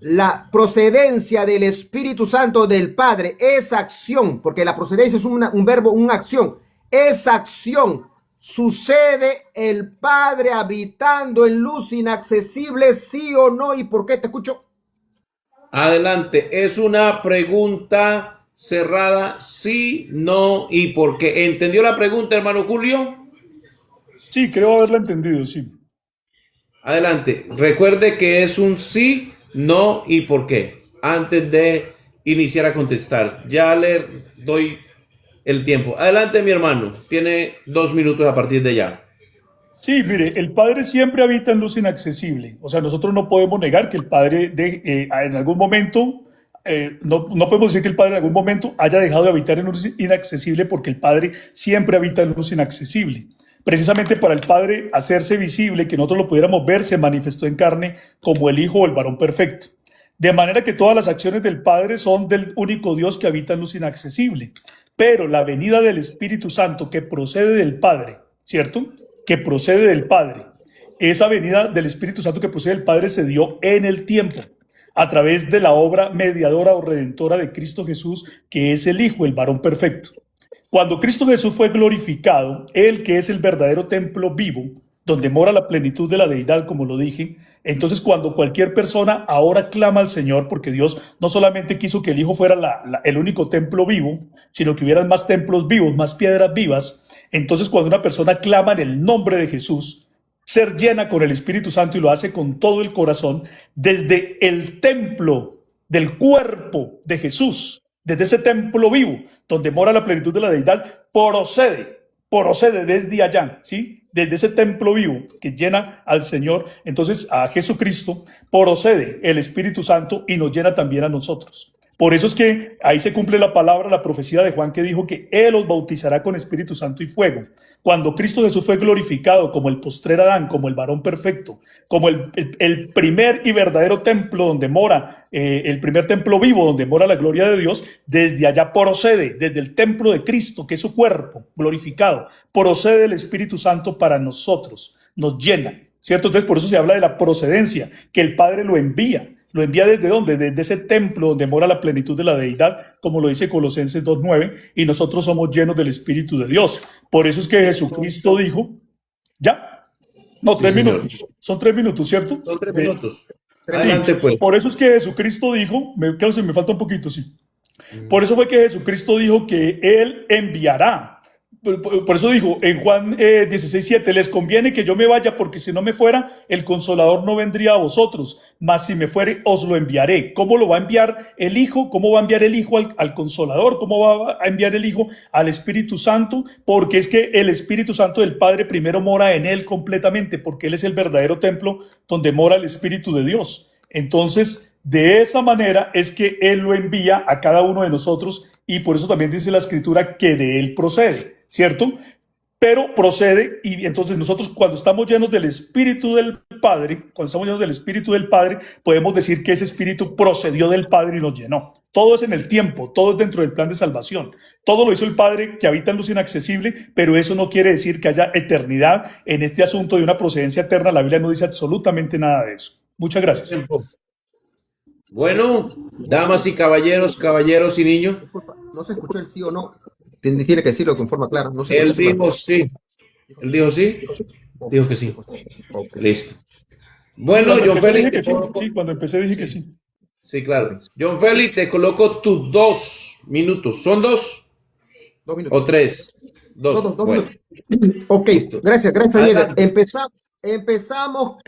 Speaker 2: La procedencia del Espíritu Santo del Padre, esa acción, porque la procedencia es un verbo, una acción. Esa acción sucede el Padre habitando en luz inaccesible, sí o no, y por qué. Te escucho.
Speaker 1: Adelante, es una pregunta cerrada, sí, no y por qué. ¿Entendió la pregunta, hermano Julio?
Speaker 3: Sí, creo haberla entendido, sí.
Speaker 1: Adelante, recuerde que es un sí, no y por qué, antes de iniciar a contestar. Ya le doy el tiempo. Adelante, mi hermano, tiene 2 minutos a partir de ya.
Speaker 3: Sí, mire, el Padre siempre habita en luz inaccesible. O sea, nosotros no podemos negar que el Padre en algún momento, no podemos decir que el Padre en algún momento haya dejado de habitar en luz inaccesible, porque el Padre siempre habita en luz inaccesible. Precisamente para el Padre hacerse visible, que nosotros lo pudiéramos ver, se manifestó en carne como el Hijo o el varón perfecto. De manera que todas las acciones del Padre son del único Dios que habita en luz inaccesible. Pero la venida del Espíritu Santo que procede del Padre, ¿cierto?, que procede del Padre. Esa venida del Espíritu Santo que procede del Padre se dio en el tiempo, a través de la obra mediadora o redentora de Cristo Jesús, que es el Hijo, el varón perfecto. Cuando Cristo Jesús fue glorificado, Él que es el verdadero templo vivo, donde mora la plenitud de la deidad, como lo dije, entonces cuando cualquier persona ahora clama al Señor, porque Dios no solamente quiso que el Hijo fuera el único templo vivo, sino que hubieran más templos vivos, más piedras vivas. Entonces, cuando una persona clama en el nombre de Jesús, ser llena con el Espíritu Santo, y lo hace con todo el corazón, desde el templo del cuerpo de Jesús, desde ese templo vivo, donde mora la plenitud de la deidad, procede desde allá, ¿sí? Desde ese templo vivo que llena al Señor, entonces a Jesucristo, procede el Espíritu Santo y nos llena también a nosotros. Por eso es que ahí se cumple la palabra, la profecía de Juan, que dijo que Él os bautizará con Espíritu Santo y fuego. Cuando Cristo Jesús fue glorificado como el postrer Adán, como el varón perfecto, como el primer y verdadero templo donde mora, el primer templo vivo donde mora la gloria de Dios, desde allá procede, desde el templo de Cristo, que es su cuerpo glorificado, procede el Espíritu Santo para nosotros, nos llena, ¿cierto? Entonces por eso se habla de la procedencia, que el Padre lo envía. ¿Lo envía desde dónde? Desde ese templo donde mora la plenitud de la deidad, como lo dice Colosenses 2:9, y nosotros somos llenos del Espíritu de Dios. Por eso es que Jesucristo dijo, ¿ya? No, 3 minutos. Son 3 minutos, ¿cierto?
Speaker 1: Son 3 minutos. Adelante, pues.
Speaker 3: Por eso es que Jesucristo dijo, creo que me falta un poquito, sí. Por eso fue que Jesucristo dijo que Él enviará. Por eso dijo en Juan 16:7, les conviene que yo me vaya, porque si no me fuera, el Consolador no vendría a vosotros, mas si me fuere, os lo enviaré. ¿Cómo lo va a enviar el Hijo? ¿Cómo va a enviar el Hijo al Consolador? ¿Cómo va a enviar el Hijo al Espíritu Santo? Porque es que el Espíritu Santo del Padre primero mora en Él completamente, porque Él es el verdadero templo donde mora el Espíritu de Dios. Entonces, de esa manera es que Él lo envía a cada uno de nosotros, y por eso también dice la Escritura que de Él procede, ¿cierto? Pero procede, y entonces nosotros, cuando estamos llenos del Espíritu del Padre, podemos decir que ese Espíritu procedió del Padre y nos llenó. Todo es en el tiempo, todo es dentro del plan de salvación. Todo lo hizo el Padre, que habita en luz inaccesible, pero eso no quiere decir que haya eternidad en este asunto de una procedencia eterna. La Biblia no dice absolutamente nada de eso. Muchas gracias.
Speaker 1: Bueno, damas y caballeros, caballeros y niños.
Speaker 2: No se escuchó el sí o no. Tiene que decirlo con forma clara. No sé.
Speaker 1: Él dijo sí. Él dijo sí. Dijo que sí.
Speaker 2: Okay.
Speaker 1: Listo. Bueno,
Speaker 3: Cuando
Speaker 1: John
Speaker 3: empecé dije
Speaker 1: Félix,
Speaker 3: que sí, sí, cuando empecé dije que sí.
Speaker 1: sí, claro. John Félix, te coloco tus 2 minutos. ¿Son dos
Speaker 2: 2 minutos.
Speaker 1: o tres?
Speaker 2: Dos,
Speaker 1: Dos.
Speaker 2: dos
Speaker 1: Bueno,
Speaker 2: minutos. Ok,
Speaker 1: listo.
Speaker 2: gracias, Yeder.
Speaker 1: Adelante.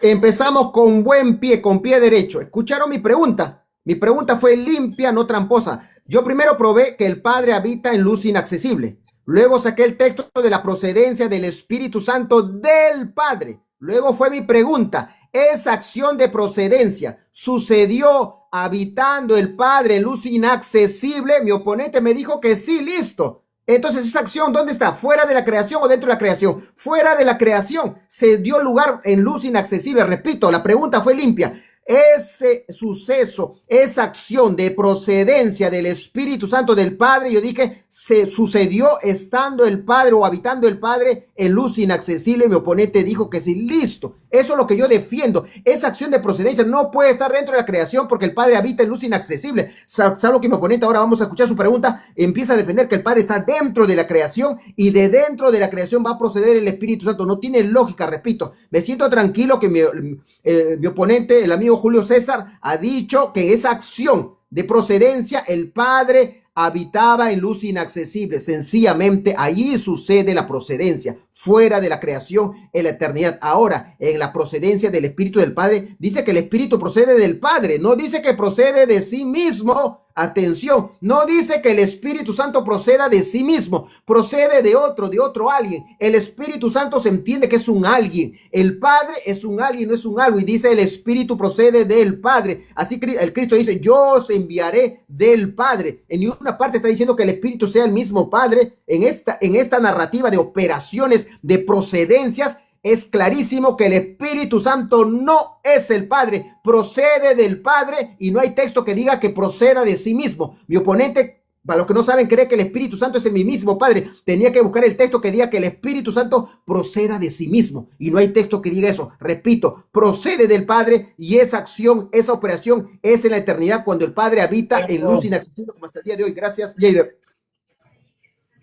Speaker 2: Empezamos con buen pie, con pie derecho. ¿Escucharon mi pregunta? Mi pregunta fue limpia, no tramposa. Yo primero probé que el Padre habita en luz inaccesible. Luego saqué el texto de la procedencia del Espíritu Santo del Padre. Luego fue mi pregunta. ¿Esa acción de procedencia sucedió habitando el Padre en luz inaccesible? Mi oponente me dijo que sí, listo. Entonces, esa acción, ¿dónde está? ¿Fuera de la creación o dentro de la creación? Fuera de la creación. Se dio lugar en luz inaccesible. Repito, la pregunta fue limpia. Ese suceso, esa acción de procedencia del Espíritu Santo del Padre, yo dije, se sucedió estando el Padre o habitando el Padre en luz inaccesible. Mi oponente dijo que sí, listo. Eso es lo que yo defiendo. Esa acción de procedencia no puede estar dentro de la creación porque el Padre habita en luz inaccesible. Salvo que mi oponente, ahora vamos a escuchar su pregunta, empieza a defender que el Padre está dentro de la creación y de dentro de la creación va a proceder el Espíritu Santo. No tiene lógica, repito. Me siento tranquilo que mi oponente, el amigo Julio César, ha dicho que esa acción de procedencia, el Padre habitaba en luz inaccesible. Sencillamente allí sucede la procedencia, fuera de la creación, en la eternidad. Ahora, en la procedencia del Espíritu del Padre, dice que el Espíritu procede del Padre, no dice que procede de sí mismo. Atención, no dice que el Espíritu Santo proceda de sí mismo, procede de otro alguien. El Espíritu Santo se entiende que es un alguien. El Padre es un alguien, no es un algo. Y dice el Espíritu procede del Padre. Así que el Cristo dice, yo os enviaré del Padre. En ninguna parte está diciendo que el Espíritu sea el mismo Padre. En esta narrativa de operaciones, de procedencias, es clarísimo que el Espíritu Santo no es el Padre, procede del Padre y no hay texto que diga que proceda de sí mismo. Mi oponente, para los que no saben, cree que el Espíritu Santo es el mismo Padre. Tenía que buscar el texto que diga que el Espíritu Santo proceda de sí mismo y no hay texto que diga eso. Repito, procede del Padre y esa acción, esa operación es en la eternidad cuando el Padre habita en luz inaccesible como hasta el día de hoy. Gracias, Jader.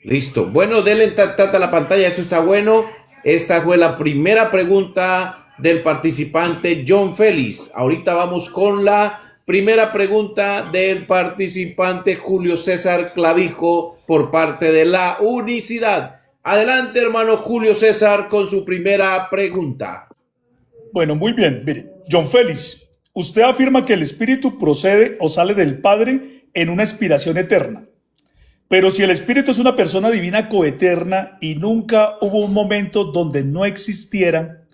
Speaker 1: Listo. Bueno, denle tata a la pantalla, eso está bueno. Esta fue la primera pregunta del participante John Félix. Ahorita vamos con la primera pregunta del participante Julio César Clavijo por parte de la Unicidad. Adelante, hermano Julio César, con su primera pregunta.
Speaker 3: Bueno, muy bien. Mire, John Félix, usted afirma que el Espíritu procede o sale del Padre en una expiración eterna. Pero si el Espíritu es una persona divina coeterna y nunca hubo un momento donde no existiera,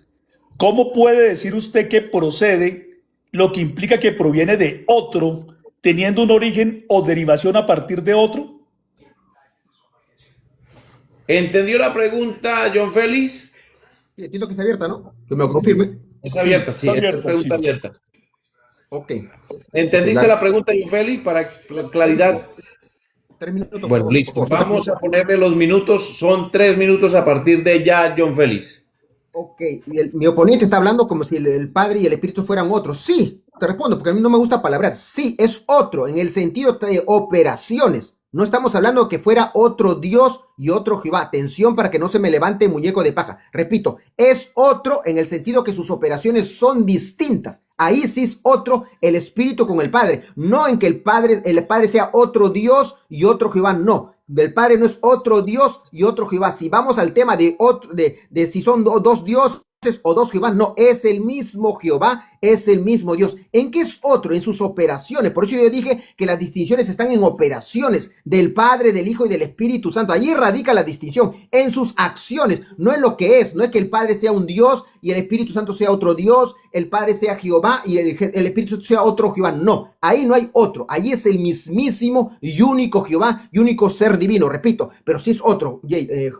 Speaker 3: ¿cómo puede decir usted que procede, lo que implica que proviene de otro, teniendo un origen o derivación a partir de otro?
Speaker 1: ¿Entendió la pregunta, John Félix?
Speaker 2: Sí, entiendo que es abierta, ¿no? Que me lo confirme.
Speaker 1: Es abierta, sí,
Speaker 3: Está
Speaker 1: es
Speaker 3: abierta,
Speaker 1: pregunta
Speaker 3: sí.
Speaker 1: abierta.
Speaker 2: Ok.
Speaker 1: ¿Entendiste la pregunta, John Félix? Para claridad.
Speaker 2: 3 minutos.
Speaker 1: Bueno,
Speaker 2: por
Speaker 1: listo.
Speaker 2: favor.
Speaker 1: Vamos a ponerle los minutos. Son 3 minutos a partir de ya, John Félix.
Speaker 2: Ok, y mi oponente está hablando como si el Padre y el Espíritu fueran otros. Sí, te respondo, porque a mí no me gusta palabrar. Sí, es otro, en el sentido de operaciones. No estamos hablando de que fuera otro Dios y otro Jehová. Atención para que no se me levante muñeco de paja. Repito, es otro en el sentido que sus operaciones son distintas. Ahí sí es otro el Espíritu con el Padre. No en que el Padre sea otro Dios y otro Jehová, no. El Padre no es otro Dios y otro Jehová. Si vamos al tema de si son dos dioses o dos Jehová, no, es el mismo Jehová, es el mismo Dios. ¿En qué es otro? En sus operaciones. Por eso yo dije que las distinciones están en operaciones del Padre, del Hijo y del Espíritu Santo. Allí radica la distinción, en sus acciones, no en lo que es. No es que el Padre sea un Dios y el Espíritu Santo sea otro Dios, el Padre sea Jehová y el Espíritu Santo sea otro Jehová. No, ahí no hay otro. Ahí es el mismísimo y único Jehová y único ser divino, repito. Pero si es otro,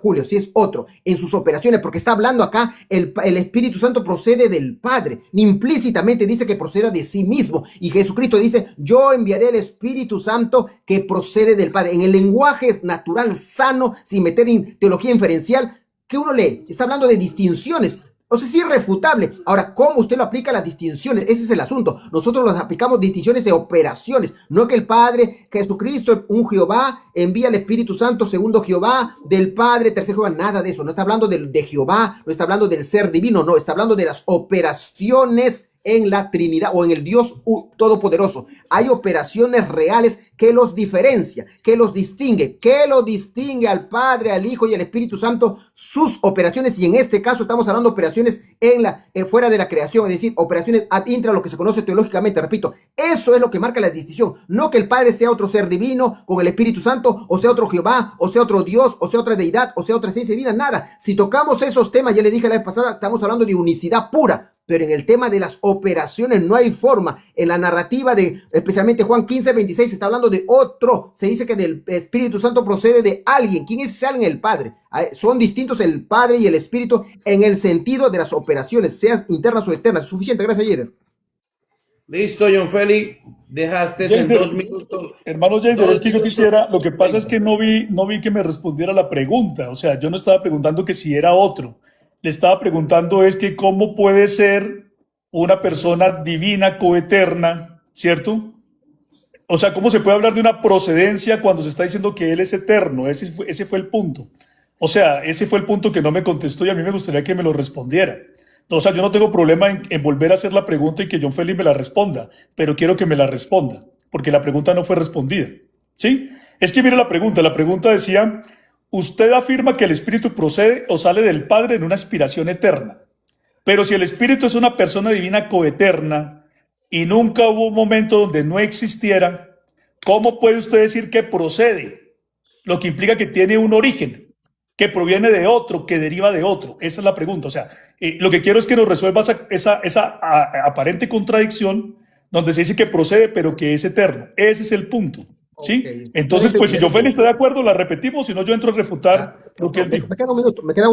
Speaker 2: Julio, si es otro en sus operaciones, porque está hablando acá, el Espíritu Santo procede del Padre. Implícitamente dice que proceda de sí mismo. Y Jesucristo dice, yo enviaré el Espíritu Santo que procede del Padre. En el lenguaje natural, sano, sin meter en teología inferencial, ¿qué uno lee? Está hablando de distinciones. O sea, sí es irrefutable. Ahora, ¿cómo usted lo aplica a las distinciones? Ese es el asunto. Nosotros los aplicamos distinciones de operaciones. No que el Padre, Jesucristo, un Jehová, envía el Espíritu Santo, segundo Jehová, del Padre, tercer Jehová. Nada de eso. No está hablando de Jehová, no está hablando del ser divino, no. Está hablando de las operaciones en la Trinidad o en el Dios Todopoderoso. Hay operaciones reales que los diferencia, que los distingue al Padre, al Hijo y al Espíritu Santo, sus operaciones, y en este caso estamos hablando de operaciones fuera de la creación, es decir, operaciones ad intra, lo que se conoce teológicamente, repito, eso es lo que marca la distinción, no que el Padre sea otro ser divino con el Espíritu Santo, o sea otro Jehová, o sea otro Dios, o sea otra deidad, o sea otra esencia divina, nada. Si tocamos esos temas, ya le dije la vez pasada, estamos hablando de unicidad pura, pero en el tema de las operaciones no hay forma. En la narrativa de, especialmente Juan 15:26, se está hablando de otro. Se dice que del Espíritu Santo procede de alguien. ¿Quién es ese alguien? El Padre. Son distintos el Padre y el Espíritu en el sentido de las operaciones, sean internas o externas. Suficiente, gracias, Jader.
Speaker 1: Listo, John Félix, dejaste en 2 minutos.
Speaker 3: Hermano Jader, es que yo quisiera, lo que pasa es que no vi que me respondiera la pregunta. O sea, yo no estaba preguntando que si era otro. Le estaba preguntando es que cómo puede ser una persona divina, coeterna, ¿cierto? O sea, ¿cómo se puede hablar de una procedencia cuando se está diciendo que Él es eterno? Ese fue el punto. O sea, ese fue el punto que no me contestó y a mí me gustaría que me lo respondiera. O sea, yo no tengo problema en volver a hacer la pregunta y que John Félix me la responda, pero quiero que me la responda, porque la pregunta no fue respondida. ¿Sí? Es que mire la pregunta decía... Usted afirma que el Espíritu procede o sale del Padre en una aspiración eterna. Pero si el Espíritu es una persona divina coeterna y nunca hubo un momento donde no existiera, ¿cómo puede usted decir que procede? Lo que implica que tiene un origen, que proviene de otro, que deriva de otro. Esa es la pregunta. O sea, lo que quiero es que nos resuelva esa aparente contradicción donde se dice que procede pero que es eterno. Ese es el punto. ¿Sí?
Speaker 2: Okay.
Speaker 3: Entonces, pues si John Félix está de acuerdo, la repetimos, si no yo entro a refutar lo que él dijo.
Speaker 2: Me queda un minuto, ¿no? ¿Me queda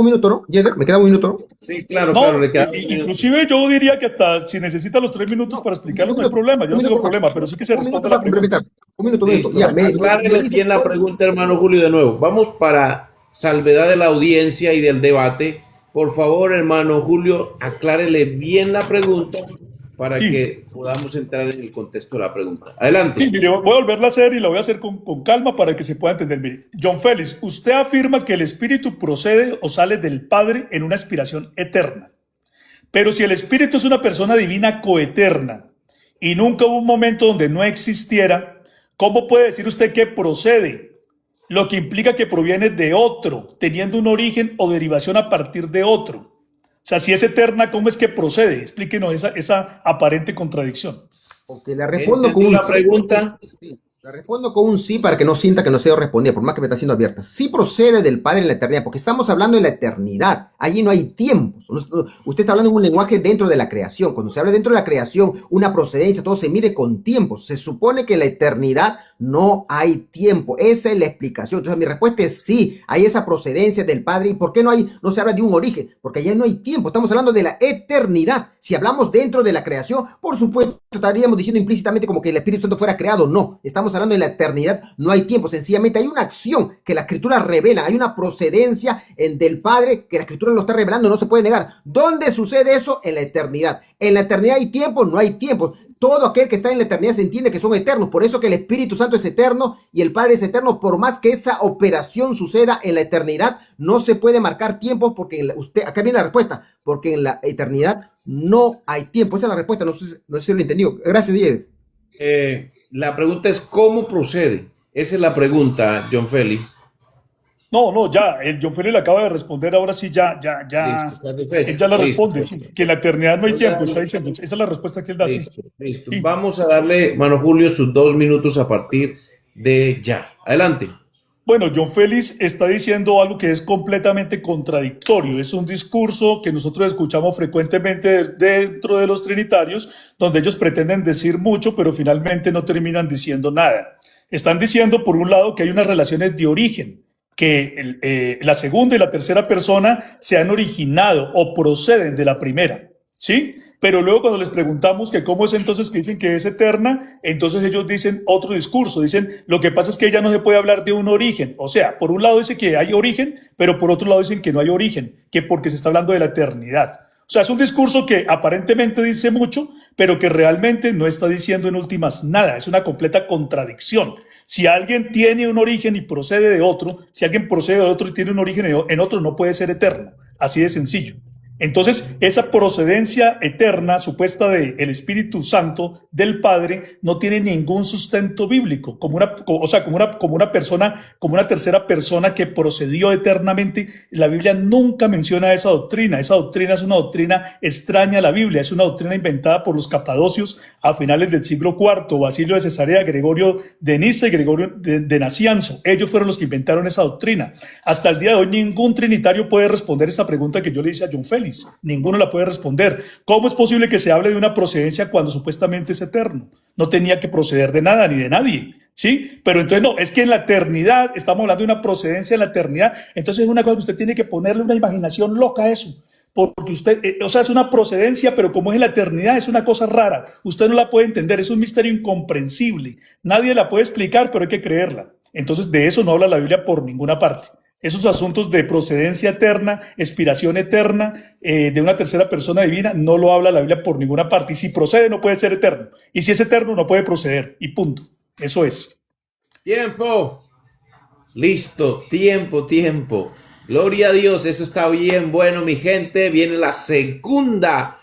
Speaker 2: un minuto, no?
Speaker 1: Sí, claro,
Speaker 3: No,
Speaker 1: claro. Le queda
Speaker 3: inclusive yo diría que hasta si necesita los 3 minutos para explicarlo, no hay problema, yo no tengo problema, pero sí que se responde la pregunta.
Speaker 2: Un minuto.
Speaker 1: Ya, aclárele bien la pregunta, hermano Julio, de nuevo. Vamos para salvedad de la audiencia y del debate. Por favor, hermano Julio, aclárele bien la pregunta para que podamos entrar en el contexto de la pregunta. Adelante.
Speaker 3: Sí, mire, voy a volverla a hacer y la voy a hacer con calma para que se pueda entender. Mire, John Félix, usted afirma que el Espíritu procede o sale del Padre en una aspiración eterna. Pero si el Espíritu es una persona divina coeterna y nunca hubo un momento donde no existiera, ¿cómo puede decir usted que procede? Lo que implica que proviene de otro, teniendo un origen o derivación a partir de otro. O sea, si es eterna, ¿cómo es que procede? Explíquenos esa aparente contradicción.
Speaker 2: Ok, le respondo con una
Speaker 1: pregunta.
Speaker 2: Sí, le respondo con un sí para que no sienta que no se respondida, por más que me está haciendo abierta. Sí procede del Padre en la eternidad, porque estamos hablando de la eternidad. Allí no hay tiempos. Usted está hablando en un lenguaje dentro de la creación. Cuando se habla dentro de la creación, una procedencia, todo se mide con tiempos. Se supone que en la eternidad no hay tiempo. Esa es la explicación. Entonces mi respuesta es sí, hay esa procedencia del Padre. ¿Y por qué no se habla de un origen? Porque allá no hay tiempo. Estamos hablando de la eternidad. Si hablamos dentro de la creación, por supuesto, estaríamos diciendo implícitamente como que el Espíritu Santo fuera creado. No, estamos hablando de la eternidad. No hay tiempo. Sencillamente hay una acción que la Escritura revela. Hay una procedencia del Padre que la Escritura lo está revelando. No se puede negar. ¿Dónde sucede eso? En la eternidad. En la eternidad hay tiempo, no hay tiempo. Todo aquel que está en la eternidad se entiende que son eternos. Por eso que el Espíritu Santo es eterno y el Padre es eterno. Por más que esa operación suceda en la eternidad, no se puede marcar tiempo porque acá viene la respuesta, porque en la eternidad no hay tiempo. Esa es la respuesta, no sé si lo entendió. Gracias, Diego.
Speaker 1: La pregunta es ¿cómo procede? Esa es la pregunta, John Félix.
Speaker 3: No, ya, John Félix le acaba de responder, ahora sí, ya,
Speaker 1: Listo,
Speaker 3: él ya la responde, sí, que en la eternidad no hay tiempo, está diciendo, esa es la respuesta que él da.
Speaker 1: Listo. Sí. Vamos a darle, hermano Julio, sus 2 minutos a partir de ya. Adelante.
Speaker 3: Bueno, John Félix está diciendo algo que es completamente contradictorio, es un discurso que nosotros escuchamos frecuentemente dentro de los trinitarios, donde ellos pretenden decir mucho, pero finalmente no terminan diciendo nada. Están diciendo, por un lado, que hay unas relaciones de origen, que la segunda y la tercera persona se han originado o proceden de la primera, ¿sí? Pero luego cuando les preguntamos que cómo es entonces que dicen que es eterna, entonces ellos dicen otro discurso, dicen lo que pasa es que ya no se puede hablar de un origen, o sea, por un lado dice que hay origen, pero por otro lado dicen que no hay origen, que porque se está hablando de la eternidad. O sea, es un discurso que aparentemente dice mucho, pero que realmente no está diciendo en últimas nada, es una completa contradicción. Si alguien tiene un origen y procede de otro, si alguien procede de otro y tiene un origen en otro, no puede ser eterno. Así de sencillo. Entonces, esa procedencia eterna, supuesta del Espíritu Santo, del Padre, no tiene ningún sustento bíblico, como una persona, como una tercera persona que procedió eternamente. La Biblia nunca menciona esa doctrina. Esa doctrina es una doctrina extraña a la Biblia, es una doctrina inventada por los capadocios a finales del siglo IV, Basilio de Cesarea, Gregorio de Niza y Gregorio de Nacianzo. Ellos fueron los que inventaron esa doctrina. Hasta el día de hoy ningún trinitario puede responder esa pregunta que yo le hice a John Félix. Ninguno la puede responder. ¿Cómo es posible que se hable de una procedencia cuando supuestamente es eterno? No tenía que proceder de nada ni de nadie, ¿sí? Pero entonces no, es que en la eternidad, estamos hablando de una procedencia en la eternidad, entonces es una cosa que usted tiene que ponerle una imaginación loca a eso. Porque usted, o sea, es una procedencia, pero como es en la eternidad, es una cosa rara. Usted no la puede entender, es un misterio incomprensible. Nadie la puede explicar, pero hay que creerla. Entonces, de eso no habla la Biblia por ninguna parte. Esos asuntos de procedencia eterna, expiración eterna, de una tercera persona divina, no lo habla la Biblia por ninguna parte. Y si procede, no puede ser eterno. Y si es eterno, no puede proceder. Y punto. Eso es.
Speaker 1: Tiempo. Listo. Tiempo. Gloria a Dios. Eso está bien bueno, mi gente. Viene la segunda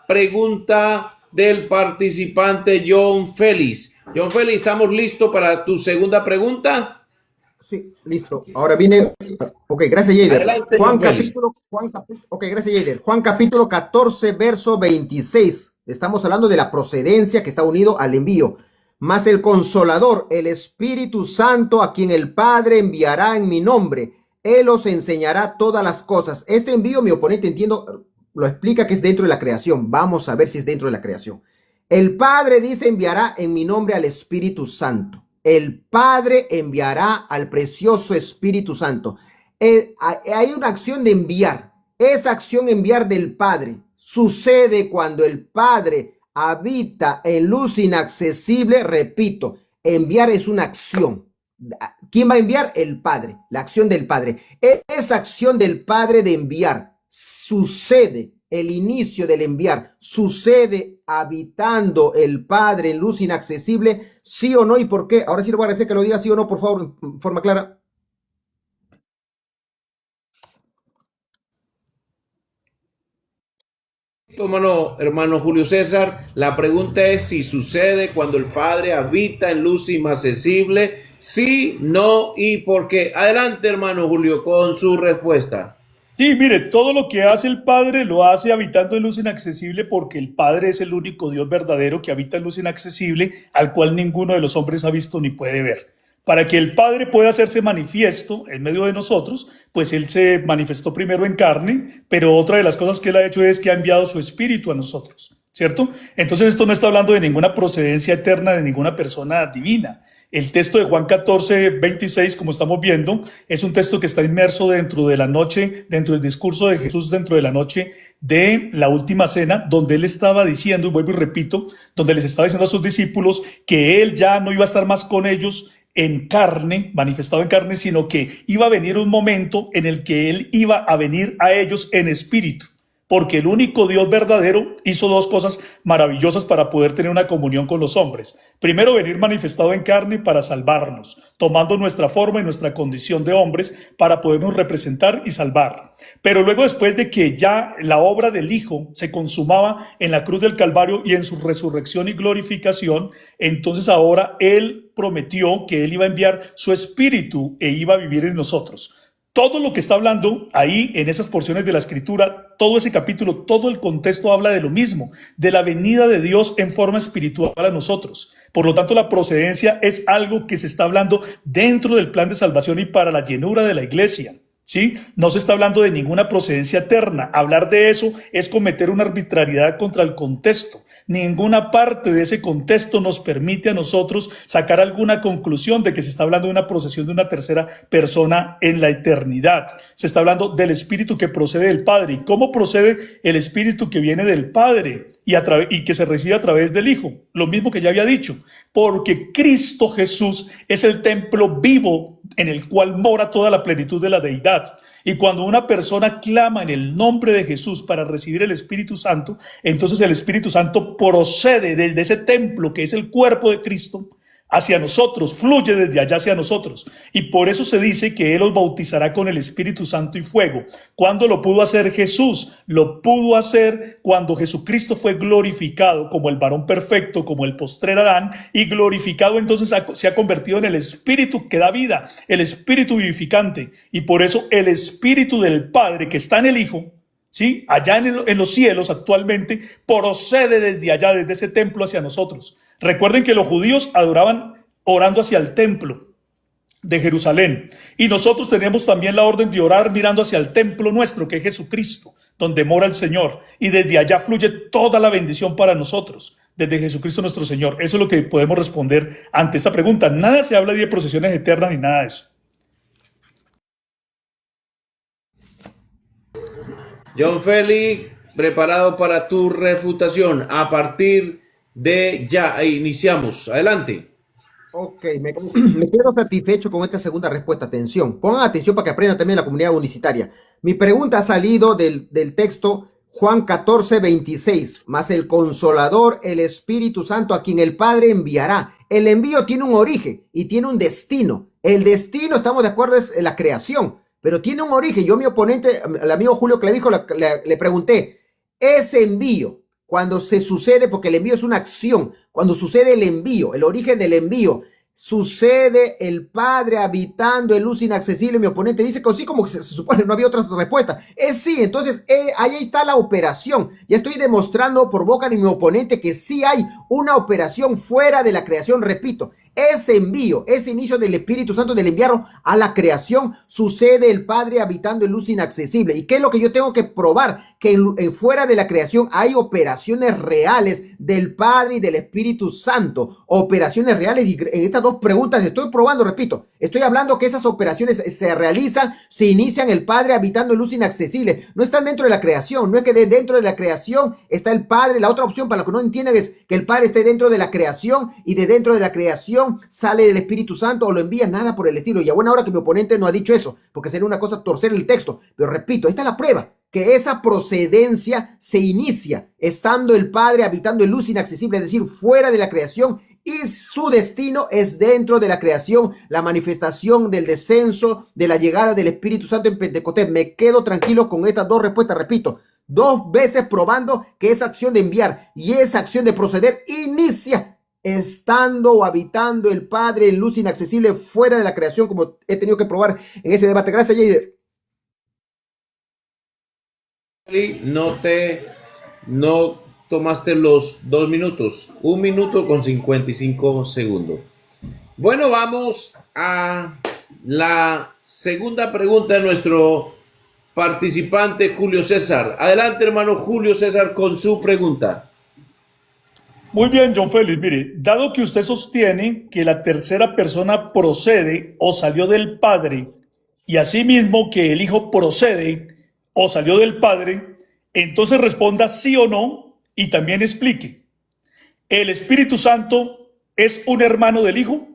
Speaker 1: pregunta del participante John Félix. John Félix, ¿estamos listos para tu segunda pregunta?
Speaker 2: Sí, listo. Ahora viene. Ok, gracias, Jader.
Speaker 1: Adelante,
Speaker 2: Gracias, Jader. Juan capítulo 14, verso 26. Estamos hablando de la procedencia que está unido al envío. Mas el Consolador, el Espíritu Santo, a quien el Padre enviará en mi nombre, Él os enseñará todas las cosas. Este envío, mi oponente, entiendo, lo explica que es dentro de la creación. Vamos a ver si es dentro de la creación. El Padre dice, enviará en mi nombre al Espíritu Santo. El Padre enviará al precioso Espíritu Santo. Hay una acción de enviar. Esa acción enviar del Padre sucede cuando el Padre habita en luz inaccesible. Repito, enviar es una acción. ¿Quién va a enviar? El Padre. La acción del Padre. Esa acción del Padre de enviar sucede. El inicio del enviar sucede habitando el Padre en luz inaccesible, sí o no, y por qué. Ahora sí le voy a agradecer que lo diga sí o no, por favor, en forma clara.
Speaker 1: Hermano Julio César, la pregunta es si sucede cuando el Padre habita en luz inaccesible, sí, no y por qué. Adelante, hermano Julio, con su respuesta.
Speaker 3: Sí, mire, todo lo que hace el Padre lo hace habitando en luz inaccesible porque el Padre es el único Dios verdadero que habita en luz inaccesible, al cual ninguno de los hombres ha visto ni puede ver. Para que el Padre pueda hacerse manifiesto en medio de nosotros, pues Él se manifestó primero en carne, pero otra de las cosas que Él ha hecho es que ha enviado su Espíritu a nosotros, ¿cierto? Entonces esto no está hablando de ninguna procedencia eterna de ninguna persona divina. El texto de Juan 14, 26, como estamos viendo, es un texto que está inmerso dentro de la noche, dentro del discurso de Jesús, dentro de la noche de la última cena, donde él estaba diciendo, y vuelvo y repito, donde les estaba diciendo a sus discípulos que él ya no iba a estar más con ellos en carne, manifestado en carne, sino que iba a venir un momento en el que él iba a venir a ellos en espíritu. Porque el único Dios verdadero hizo dos cosas maravillosas para poder tener una comunión con los hombres. Primero, venir manifestado en carne para salvarnos, tomando nuestra forma y nuestra condición de hombres para podernos representar y salvar. Pero luego, después de que ya la obra del Hijo se consumaba en la cruz del Calvario y en su resurrección y glorificación, entonces ahora Él prometió que Él iba a enviar su Espíritu e iba a vivir en nosotros. Todo lo que está hablando ahí en esas porciones de la Escritura, todo ese capítulo, todo el contexto habla de lo mismo, de la venida de Dios en forma espiritual a nosotros. Por lo tanto, la procedencia es algo que se está hablando dentro del plan de salvación y para la llenura de la iglesia, ¿sí? No se está hablando de ninguna procedencia eterna. Hablar de eso es cometer una arbitrariedad contra el contexto. Ninguna parte de ese contexto nos permite a nosotros sacar alguna conclusión de que se está hablando de una procesión de una tercera persona en la eternidad. Se está hablando del Espíritu que procede del Padre. ¿Y cómo procede el Espíritu que viene del Padre y que se recibe a través del Hijo? Lo mismo que ya había dicho, porque Cristo Jesús es el templo vivo en el cual mora toda la plenitud de la deidad. Y cuando una persona clama en el nombre de Jesús para recibir el Espíritu Santo, entonces el Espíritu Santo procede desde ese templo que es el cuerpo de Cristo hacia nosotros, fluye desde allá hacia nosotros. Y por eso se dice que Él os bautizará con el Espíritu Santo y fuego. ¿Cuándo lo pudo hacer Jesús? Lo pudo hacer cuando Jesucristo fue glorificado como el varón perfecto, como el postrer Adán, y glorificado entonces se ha convertido en el Espíritu que da vida, el Espíritu vivificante. Y por eso el Espíritu del Padre que está en el Hijo, ¿sí?, allá en los cielos actualmente, procede desde allá, desde ese templo hacia nosotros. Recuerden que los judíos adoraban orando hacia el templo de Jerusalén, y nosotros tenemos también la orden de orar mirando hacia el templo nuestro, que es Jesucristo, donde mora el Señor, y desde allá fluye toda la bendición para nosotros, desde Jesucristo nuestro Señor. Eso es lo que podemos responder ante esta pregunta. Nada se habla de procesiones eternas ni nada de eso.
Speaker 1: John Félix, preparado para tu refutación. A partir de ya, iniciamos. Adelante.
Speaker 2: Ok, me quedo satisfecho con esta segunda respuesta. Atención, pongan atención para que aprendan también la comunidad unicitaria. Mi pregunta ha salido del texto Juan 14:26, más el Consolador, el Espíritu Santo, a quien el Padre enviará. El envío tiene un origen y tiene un destino. El destino, estamos de acuerdo, es la creación, pero tiene un origen. Yo a mi oponente, al amigo Julio Clavijo, le pregunté, ese envío, cuando se sucede, porque el envío es una acción, cuando sucede el envío, el origen del envío, sucede el Padre habitando en luz inaccesible. Mi oponente dice que así como se supone, no había otra respuesta. Es sí, entonces ahí está la operación. Ya estoy demostrando por boca de mi oponente que sí hay una operación fuera de la creación. Repito, ese envío, ese inicio del Espíritu Santo, del enviarlo a la creación, sucede el Padre habitando en luz inaccesible. ¿Y qué es lo que yo tengo que probar? Que fuera de la creación hay operaciones reales del Padre y del Espíritu Santo. Operaciones reales, y en estas dos preguntas estoy probando, repito, estoy hablando que esas operaciones se realizan, se inician el Padre habitando en luz inaccesible. No están dentro de la creación, no es que dentro de la creación está el Padre. La otra opción, para los que no entiendan, es que el Padre esté dentro de la creación y de dentro de la creación sale del Espíritu Santo o lo envía, nada por el estilo. Y a buena hora que mi oponente no ha dicho eso, porque sería una cosa torcer el texto. Pero repito, esta es la prueba, que esa procedencia se inicia estando el Padre habitando en luz inaccesible, es decir, fuera de la creación, y su destino es dentro de la creación, la manifestación del descenso, de la llegada del Espíritu Santo en Pentecostés. Me quedo tranquilo con estas dos respuestas, repito, dos veces probando que esa acción de enviar y esa acción de proceder inicia estando o habitando el Padre en luz inaccesible fuera de la creación, como he tenido que probar en ese debate. Gracias, Jader.
Speaker 1: No tomaste los 2 minutos. 1 minuto con 55 segundos. Bueno, vamos a la segunda pregunta de nuestro participante Julio César. Adelante, hermano Julio César, con su pregunta.
Speaker 3: Muy bien, John Félix. Mire, dado que usted sostiene que la tercera persona procede o salió del Padre, y asimismo que el Hijo procede o salió del Padre, entonces responda sí o no y también explique. ¿El Espíritu Santo es un hermano del Hijo?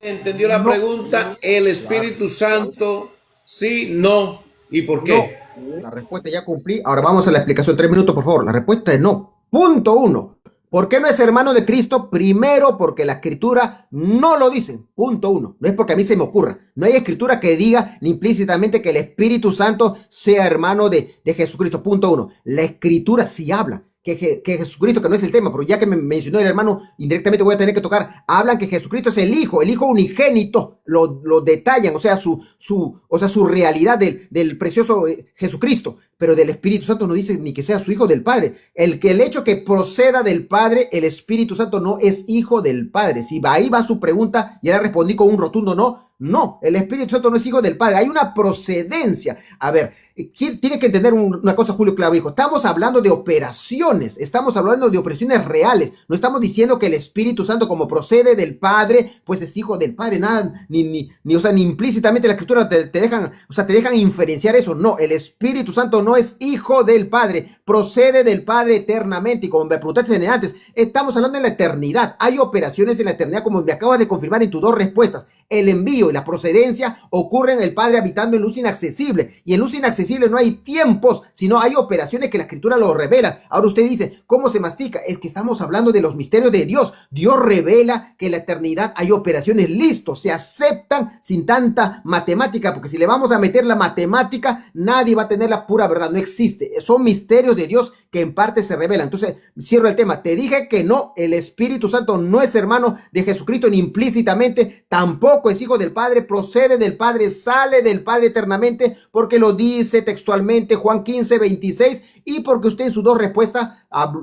Speaker 1: ¿Entendió la pregunta? ¿El Espíritu Santo sí, no? ¿Y por qué?
Speaker 2: No. La respuesta ya cumplí. Ahora vamos a la explicación. 3 minutos, por favor. La respuesta es no. Punto 1. ¿Por qué no es hermano de Cristo? Primero, porque la escritura no lo dice. Punto 1. No es porque a mí se me ocurra. No hay escritura que diga ni implícitamente que el Espíritu Santo sea hermano de Jesucristo. Punto 1. La escritura sí habla que Jesucristo, que no es el tema, pero ya que me mencionó el hermano, indirectamente voy a tener que tocar. Hablan que Jesucristo es el Hijo unigénito. Lo detallan, o sea, su realidad del precioso Jesucristo. Pero del Espíritu Santo no dice ni que sea su hijo del Padre. El hecho que proceda del Padre, el Espíritu Santo no es hijo del Padre. Si ahí va su pregunta, ya le respondí con un rotundo no. No, el Espíritu Santo no es hijo del Padre. Hay una procedencia. A ver, tiene que entender una cosa, Julio Clavijo. Estamos hablando de operaciones. Estamos hablando de operaciones reales. No estamos diciendo que el Espíritu Santo, como procede del Padre, pues es hijo del Padre. Nada, ni implícitamente la Escritura te dejan inferenciar eso. No, el Espíritu Santo no es hijo del Padre. Procede del Padre eternamente. Y como me preguntaste antes, estamos hablando de la eternidad. Hay operaciones en la eternidad, como me acabas de confirmar en tus dos respuestas. el envío y la procedencia ocurren en el Padre habitando en luz inaccesible. Y en luz inaccesible no hay tiempos, sino hay operaciones que la Escritura lo revela. Ahora usted dice, ¿cómo se mastica? Es que estamos hablando de los misterios de Dios. Dios revela que en la eternidad hay operaciones listos, se aceptan sin tanta matemática, porque si le vamos a meter la matemática, nadie va a tener la pura verdad, no existe. Son misterios de Dios que en parte se revelan. Entonces, cierro el tema. Te dije que no, el Espíritu Santo no es hermano de Jesucristo ni implícitamente, tampoco es hijo del Padre, procede del Padre, sale del Padre eternamente, porque lo dice textualmente Juan 15:26, y porque usted en sus dos respuestas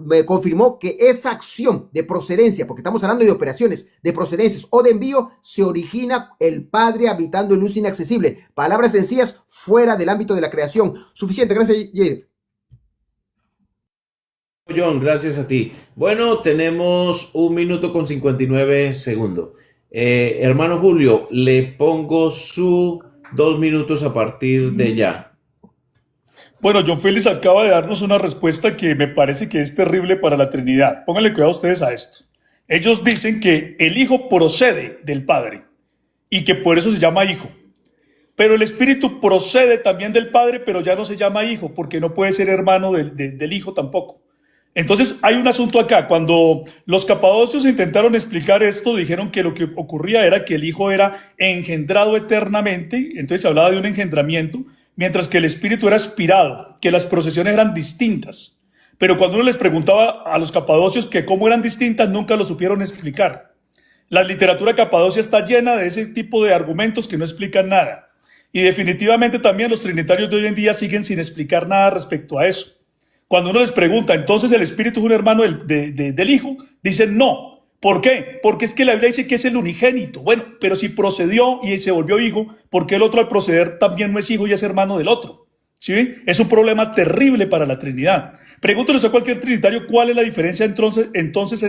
Speaker 2: me confirmó que esa acción de procedencia, porque estamos hablando de operaciones, de procedencias o de envío, se origina el Padre habitando en luz inaccesible. Palabras sencillas, fuera del ámbito de la creación. Suficiente, gracias, Jair.
Speaker 1: John, gracias a ti. Bueno, tenemos 1 minuto con 59 segundos. Hermano Julio, le pongo su 2 minutos a partir de ya.
Speaker 3: Bueno, John Félix acaba de darnos una respuesta que me parece que es terrible para la Trinidad. Pónganle cuidado ustedes a esto. Ellos dicen que el Hijo procede del Padre y que por eso se llama Hijo. Pero el Espíritu procede también del Padre, pero ya no se llama Hijo, porque no puede ser hermano del Hijo tampoco. Entonces hay un asunto acá. Cuando los capadocios intentaron explicar esto, dijeron que lo que ocurría era que el Hijo era engendrado eternamente, entonces se hablaba de un engendramiento, mientras que el Espíritu era aspirado, que las procesiones eran distintas. Pero cuando uno les preguntaba a los capadocios que cómo eran distintas, nunca lo supieron explicar. La literatura capadocia está llena de ese tipo de argumentos que no explican nada. Y definitivamente también los trinitarios de hoy en día siguen sin explicar nada respecto a eso. Cuando uno les pregunta, entonces el Espíritu es un hermano del Hijo, dicen no. ¿Por qué? Porque es que la Biblia dice que es el unigénito. Bueno, pero si procedió y se volvió hijo, ¿por qué el otro al proceder también no es hijo y es hermano del otro? ¿Sí? Es un problema terrible para la Trinidad. Pregúnteles a cualquier trinitario cuál es la diferencia entonces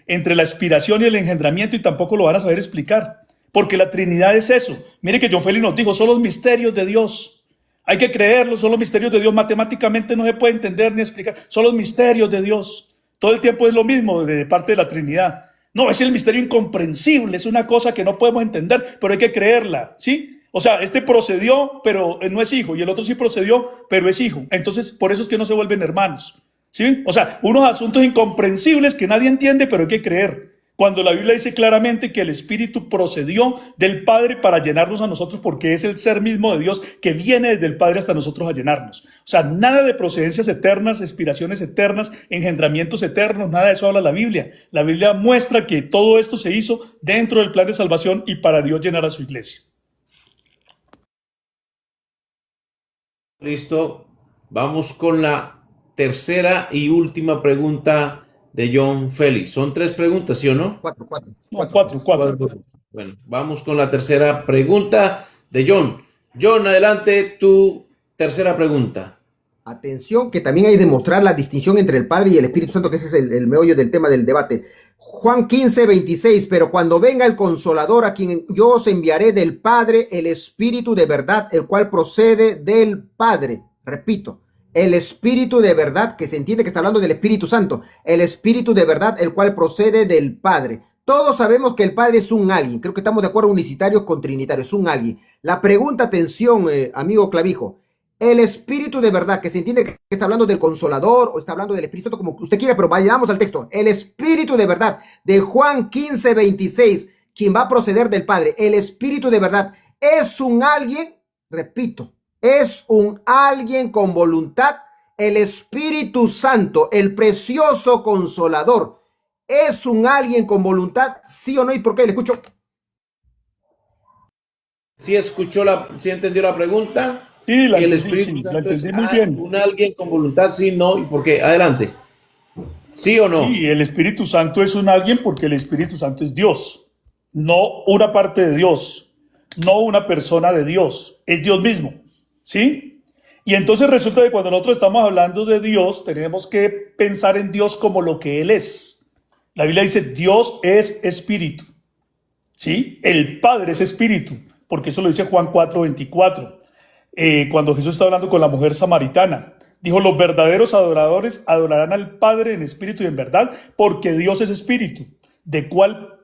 Speaker 3: entre la aspiración y el engendramiento, y tampoco lo van a saber explicar. Porque la Trinidad es eso. Mire que John Félix nos dijo, son los misterios de Dios. Hay que creerlos, son los misterios de Dios. Matemáticamente no se puede entender ni explicar. Son los misterios de Dios. Todo el tiempo es lo mismo de parte de la Trinidad. No, es el misterio incomprensible, es una cosa que no podemos entender, pero hay que creerla, ¿sí? O sea, este procedió, pero no es hijo, y el otro sí procedió, pero es hijo. Entonces, por eso es que no se vuelven hermanos, ¿sí? O sea, unos asuntos incomprensibles que nadie entiende, pero hay que creer. Cuando la Biblia dice claramente que el Espíritu procedió del Padre para llenarnos a nosotros, porque es el ser mismo de Dios que viene desde el Padre hasta nosotros a llenarnos. O sea, nada de procedencias eternas, aspiraciones eternas, engendramientos eternos, nada de eso habla la Biblia. La Biblia muestra que todo esto se hizo dentro del plan de salvación y para Dios llenar a su iglesia.
Speaker 1: Listo. Vamos con la tercera y última pregunta de John Félix. Son 3 preguntas, ¿sí o no?
Speaker 3: Cuatro.
Speaker 1: Bueno, vamos con la tercera pregunta de John. John, adelante, tu tercera pregunta.
Speaker 2: Atención, que también hay que demostrar la distinción entre el Padre y el Espíritu Santo, que ese es el meollo del tema del debate. Juan 15:26, pero cuando venga el Consolador, a quien yo os enviaré del Padre, el Espíritu de verdad, el cual procede del Padre. Repito, el Espíritu de verdad, que se entiende que está hablando del Espíritu Santo, el Espíritu de verdad, el cual procede del Padre. Todos sabemos que el Padre es un alguien, creo que estamos de acuerdo unicitarios con trinitarios, es un alguien. La pregunta, atención, amigo Clavijo, el Espíritu de verdad, que se entiende que está hablando del Consolador o está hablando del Espíritu Santo, como usted quiera, pero vayamos al texto. El Espíritu de verdad de Juan 15:26, quien va a proceder del Padre, el Espíritu de verdad, es un alguien, repito, es un alguien con voluntad. El Espíritu Santo, el precioso Consolador, es un alguien con voluntad, ¿sí o no? ¿Y por qué? Le escucho.
Speaker 1: ¿Sí entendió la pregunta?
Speaker 3: Sí, la
Speaker 1: El
Speaker 3: entendí,
Speaker 1: Espíritu
Speaker 3: la
Speaker 1: Santo es
Speaker 3: entendí muy bien.
Speaker 1: un alguien con voluntad, sí, no, ¿y por qué? Adelante. ¿Sí o no?
Speaker 3: Y el Espíritu Santo es un alguien porque el Espíritu Santo es Dios, no una parte de Dios, no una persona de Dios, es Dios mismo, ¿sí? Y entonces resulta que cuando nosotros estamos hablando de Dios, tenemos que pensar en Dios como lo que Él es. La Biblia dice, Dios es espíritu, ¿sí? El Padre es espíritu, porque eso lo dice Juan 4:24. Cuando Jesús está hablando con la mujer samaritana, dijo, los verdaderos adoradores adorarán al Padre en espíritu y en verdad, porque Dios es espíritu, de cual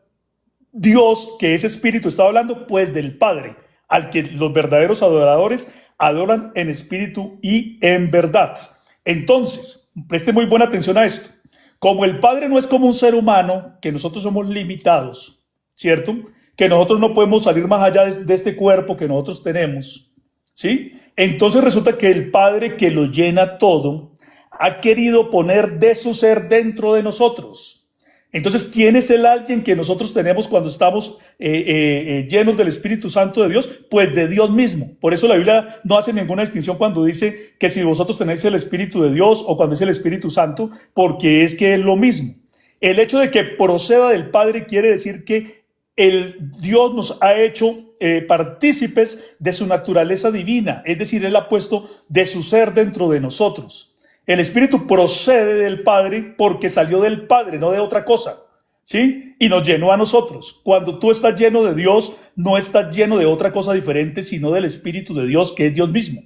Speaker 3: Dios, que es espíritu, estaba hablando pues del Padre, al que los verdaderos adoradores adoran en espíritu y en verdad. Entonces, preste muy buena atención a esto. Como el Padre no es como un ser humano, que nosotros somos limitados, ¿cierto? Que nosotros no podemos salir más allá de este cuerpo que nosotros tenemos, ¿sí? Entonces resulta que el Padre, que lo llena todo, ha querido poner de su ser dentro de nosotros. Entonces, ¿quién es el alguien que nosotros tenemos cuando estamos llenos del Espíritu Santo de Dios? Pues de Dios mismo. Por eso la Biblia no hace ninguna distinción cuando dice que si vosotros tenéis el Espíritu de Dios o cuando es el Espíritu Santo, porque es que es lo mismo. El hecho de que proceda del Padre quiere decir que el Dios nos ha hecho partícipes de su naturaleza divina, es decir, Él ha puesto de su ser dentro de nosotros. El Espíritu procede del Padre porque salió del Padre, no de otra cosa, ¿sí? Y nos llenó a nosotros. Cuando tú estás lleno de Dios, no estás lleno de otra cosa diferente, sino del Espíritu de Dios, que es Dios mismo.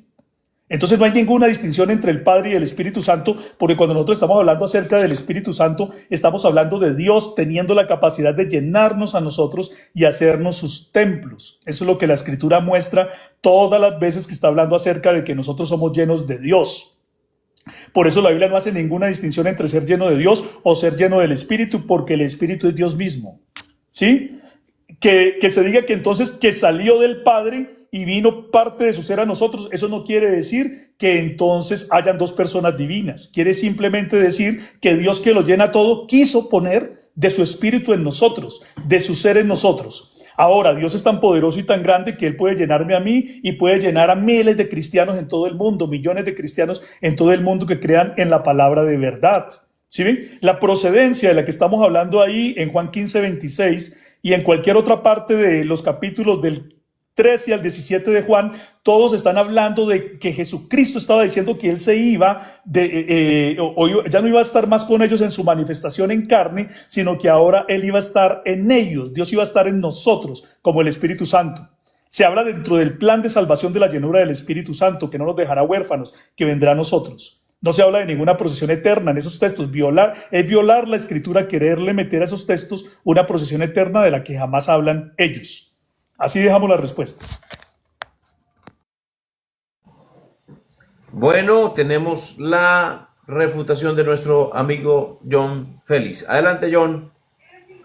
Speaker 3: Entonces no hay ninguna distinción entre el Padre y el Espíritu Santo, porque cuando nosotros estamos hablando acerca del Espíritu Santo, estamos hablando de Dios teniendo la capacidad de llenarnos a nosotros y hacernos sus templos. Eso es lo que la Escritura muestra todas las veces que está hablando acerca de que nosotros somos llenos de Dios. Por eso la Biblia no hace ninguna distinción entre ser lleno de Dios o ser lleno del Espíritu, porque el Espíritu es Dios mismo, ¿sí? Que se diga que entonces que salió del Padre y vino parte de su ser a nosotros, eso no quiere decir que entonces hayan dos personas divinas. Quiere simplemente decir que Dios, que lo llena todo, quiso poner de su Espíritu en nosotros, de su ser en nosotros. Ahora, Dios es tan poderoso y tan grande que Él puede llenarme a mí y puede llenar a miles de cristianos en todo el mundo, millones de cristianos en todo el mundo que crean en la palabra de verdad. ¿Sí ven? La procedencia de la que estamos hablando ahí en Juan 15, 26 y en cualquier otra parte de los capítulos del 13 al 17 de Juan, todos están hablando de que Jesucristo estaba diciendo que Él se iba, ya no iba a estar más con ellos en su manifestación en carne, sino que ahora Él iba a estar en ellos, Dios iba a estar en nosotros como el Espíritu Santo. Se habla dentro del plan de salvación de la llenura del Espíritu Santo, que no nos dejará huérfanos, que vendrá a nosotros. No se habla de ninguna procesión eterna en esos textos. Es violar la Escritura, quererle meter a esos textos una procesión eterna de la que jamás hablan ellos. Así dejamos la respuesta.
Speaker 1: Bueno, tenemos la refutación de nuestro amigo John Félix. Adelante, John.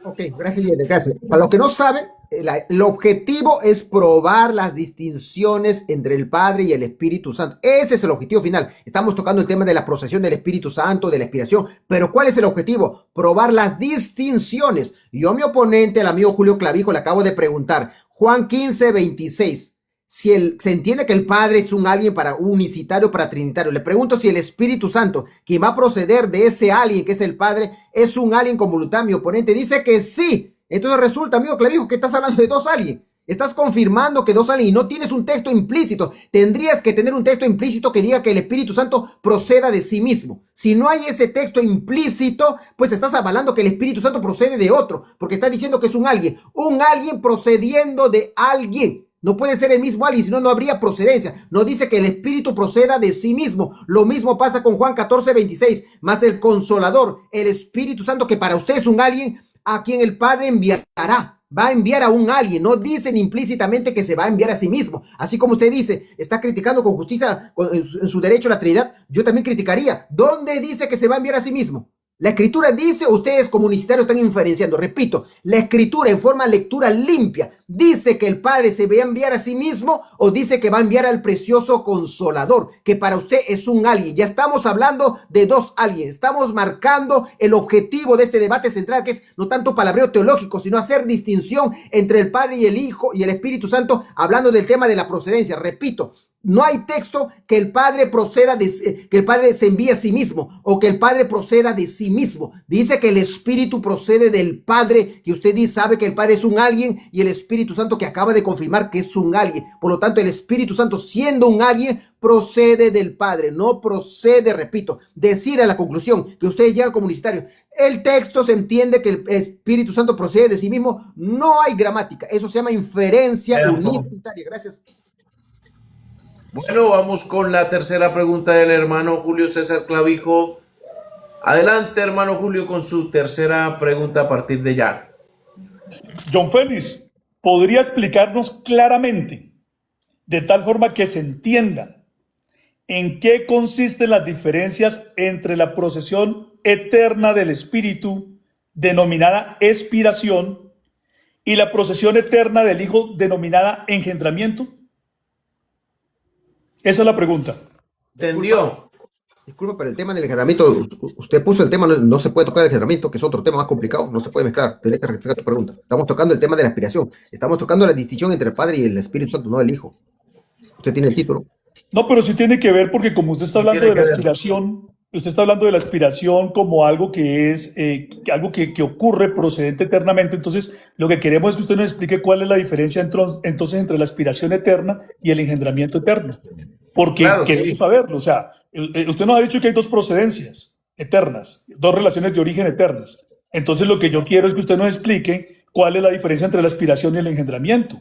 Speaker 2: Ok, gracias, gracias. Para los que no saben, el objetivo es probar las distinciones entre el Padre y el Espíritu Santo. Ese es el objetivo final. Estamos tocando el tema de la procesión del Espíritu Santo, de la expiración, pero ¿cuál es el objetivo? Probar las distinciones. Yo a mi oponente, el amigo Julio Clavijo, le acabo de preguntar, Juan 15, 26, si se entiende que el Padre es un alguien para unicitario, para trinitario. Le pregunto si el Espíritu Santo, quien va a proceder de ese alguien que es el Padre, es un alguien con voluntad. Mi oponente dice que sí. Entonces resulta, amigo Clavijo, que estás hablando de dos aliens. Estás confirmando que dos aliens y no tienes un texto implícito. Tendrías que tener un texto implícito que diga que el Espíritu Santo proceda de sí mismo. Si no hay ese texto implícito, pues estás avalando que el Espíritu Santo procede de otro, porque estás diciendo que es un alguien procediendo de alguien. No puede ser el mismo alguien, si no, no habría procedencia. No dice que el Espíritu proceda de sí mismo. Lo mismo pasa con Juan 14, 26. Más el Consolador, el Espíritu Santo, que para usted es un alguien, a quien el Padre enviará. Va a enviar a un alguien. No dicen implícitamente que se va a enviar a sí mismo. Así como usted dice, está criticando con justicia en su derecho a la Trinidad, yo también criticaría. ¿Dónde dice que se va a enviar a sí mismo? La Escritura dice, ustedes como unicitarios están inferenciando, repito, la Escritura en forma de lectura limpia, dice que el Padre se va a enviar a sí mismo o dice que va a enviar al precioso Consolador, que para usted es un alguien. Ya estamos hablando de dos aliens, estamos marcando el objetivo de este debate central, que es no tanto palabreo teológico, sino hacer distinción entre el Padre y el Hijo y el Espíritu Santo, hablando del tema de la procedencia. Repito, no hay texto que el Padre proceda que el Padre se envíe a sí mismo o que el Padre proceda de sí mismo. Dice que el Espíritu procede del Padre, que usted sabe que el Padre es un alguien, y el Espíritu Santo, que acaba de confirmar que es un alguien. Por lo tanto, el Espíritu Santo, siendo un alguien, procede del Padre, no procede, repito, decir a la conclusión que ustedes llegan como unicitarios. El texto se entiende que el Espíritu Santo procede de sí mismo. No hay gramática. Eso se llama inferencia unicitaria. Gracias.
Speaker 1: Bueno, vamos con la tercera pregunta del hermano Julio César Clavijo. Adelante, hermano Julio, con su tercera pregunta a partir de ya.
Speaker 3: John Félix, ¿podría explicarnos claramente, de tal forma que se entienda, en qué consisten las diferencias entre la procesión eterna del Espíritu, denominada expiración, y la procesión eterna del Hijo, denominada engendramiento? Esa es la pregunta.
Speaker 1: ¿Entendió?
Speaker 2: Disculpa, pero el tema del engendramiento, usted puso el tema, no se puede tocar el engendramiento, que es otro tema más complicado, no se puede mezclar, tiene que rectificar tu pregunta. Estamos tocando el tema de la aspiración, estamos tocando la distinción entre el Padre y el Espíritu Santo, no el Hijo. Usted tiene el título.
Speaker 3: No, pero sí tiene que ver porque como usted está
Speaker 1: Sí
Speaker 3: hablando
Speaker 1: tiene
Speaker 3: de la
Speaker 1: que ver.
Speaker 3: aspiración, usted está hablando de la aspiración como algo que es algo que ocurre procedente eternamente. Entonces, lo que queremos es que usted nos explique cuál es la diferencia entonces entre la aspiración eterna y el engendramiento eterno. Porque
Speaker 1: Claro,
Speaker 3: queremos
Speaker 1: sí.
Speaker 3: saberlo. O sea, usted nos ha dicho que hay dos procedencias eternas, dos relaciones de origen eternas. Entonces, lo que yo quiero es que usted nos explique cuál es la diferencia entre la aspiración y el engendramiento.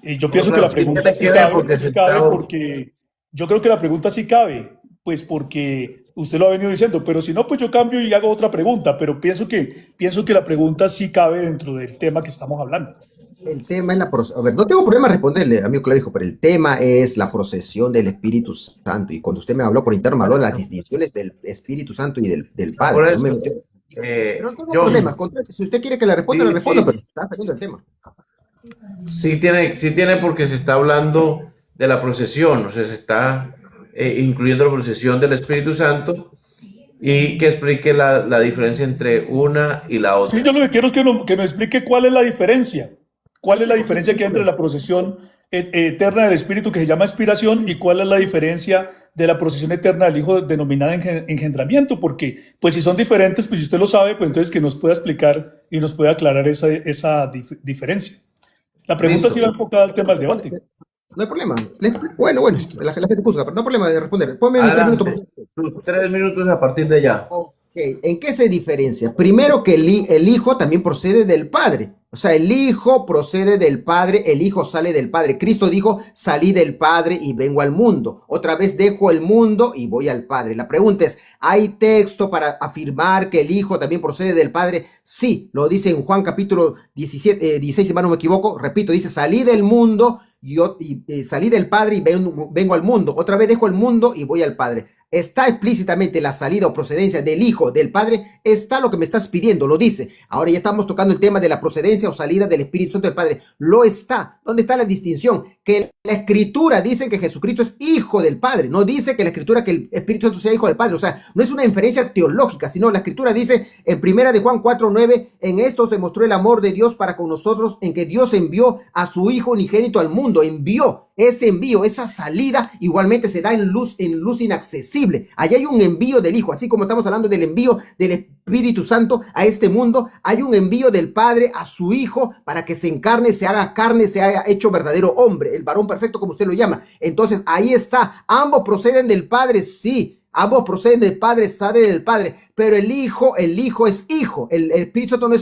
Speaker 3: Y yo pienso que
Speaker 1: Claro,
Speaker 3: la
Speaker 1: sí
Speaker 3: pregunta
Speaker 1: tiene
Speaker 3: sí
Speaker 1: que ver
Speaker 3: cabe,
Speaker 1: porque se está...
Speaker 3: porque yo creo que la pregunta sí cabe, pues porque usted lo ha venido diciendo, pero si no, pues yo cambio y hago otra pregunta, pero pienso que la pregunta sí cabe dentro del tema que estamos hablando.
Speaker 2: El tema es a ver, no tengo problema en responderle, amigo Clavijo, pero el tema es la procesión del Espíritu Santo. Y cuando usted me habló por interno, me habló de las distinciones del Espíritu Santo y del
Speaker 1: Por
Speaker 2: Padre. No me
Speaker 1: eso,
Speaker 2: metió. Pero no tengo
Speaker 1: John,
Speaker 2: problema. Si usted quiere que le responda, le
Speaker 1: sí,
Speaker 2: respondo,
Speaker 1: sí,
Speaker 2: pero está saliendo el tema.
Speaker 1: sí tiene porque se está hablando de la procesión, o sea, se está incluyendo la procesión del Espíritu Santo y que explique la diferencia entre una y la
Speaker 3: Sí,
Speaker 1: otra.
Speaker 3: yo lo que quiero es que nos explique cuál es la diferencia. ¿Cuál es la diferencia que hay entre la procesión eterna del Espíritu que se llama expiración y cuál es la diferencia de la procesión eterna del Hijo denominada engendramiento? Porque, pues si son diferentes, pues si usted lo sabe, pues entonces que nos pueda explicar y nos pueda aclarar esa diferencia. La pregunta
Speaker 1: Listo.
Speaker 3: sí va enfocada al tema del debate.
Speaker 2: No hay problema. Bueno,
Speaker 3: Listo.
Speaker 2: la gente juzga, pero no hay problema de responder. Ponme mis 3 minutos, por
Speaker 1: Adelante.
Speaker 2: favor.
Speaker 1: Tus 3 minutos a partir de ya.
Speaker 2: Ok, ¿en qué se diferencia? Primero que el Hijo también procede del Padre. O sea, el Hijo procede del Padre, el Hijo sale del Padre. Cristo dijo, salí del Padre y vengo al mundo. Otra vez dejo el mundo y voy al Padre. La pregunta es, ¿hay texto para afirmar que el Hijo también procede del Padre? Sí, lo dice en Juan capítulo 16, si mal no me equivoco. Repito, dice, salí del mundo salí del Padre y vengo al mundo. Otra vez dejo el mundo y voy al Padre. Está explícitamente la salida o procedencia del Hijo, del Padre, está lo que me estás pidiendo, lo dice. Ahora ya estamos tocando el tema de la procedencia o salida del Espíritu Santo del Padre. Lo está. ¿Dónde está la distinción? Que la Escritura dice que Jesucristo es Hijo del Padre. No dice que la Escritura que el Espíritu Santo sea Hijo del Padre. O sea, no es una inferencia teológica, sino la Escritura dice en 1 Juan 4:9, en esto se mostró el amor de Dios para con nosotros, en que Dios envió a su Hijo unigénito al mundo. Envió. Ese envío, esa salida, igualmente se da en luz inaccesible. Allá hay un envío del Hijo, así como estamos hablando del envío del Espíritu Santo a este mundo, hay un envío del Padre a su Hijo para que se encarne, se haga carne, se haya hecho verdadero hombre, el varón perfecto como usted lo llama. Entonces ahí está, ambos proceden del Padre, sí. Ambos proceden del Padre, salen del Padre, pero el Hijo es Hijo. El Espíritu Santo no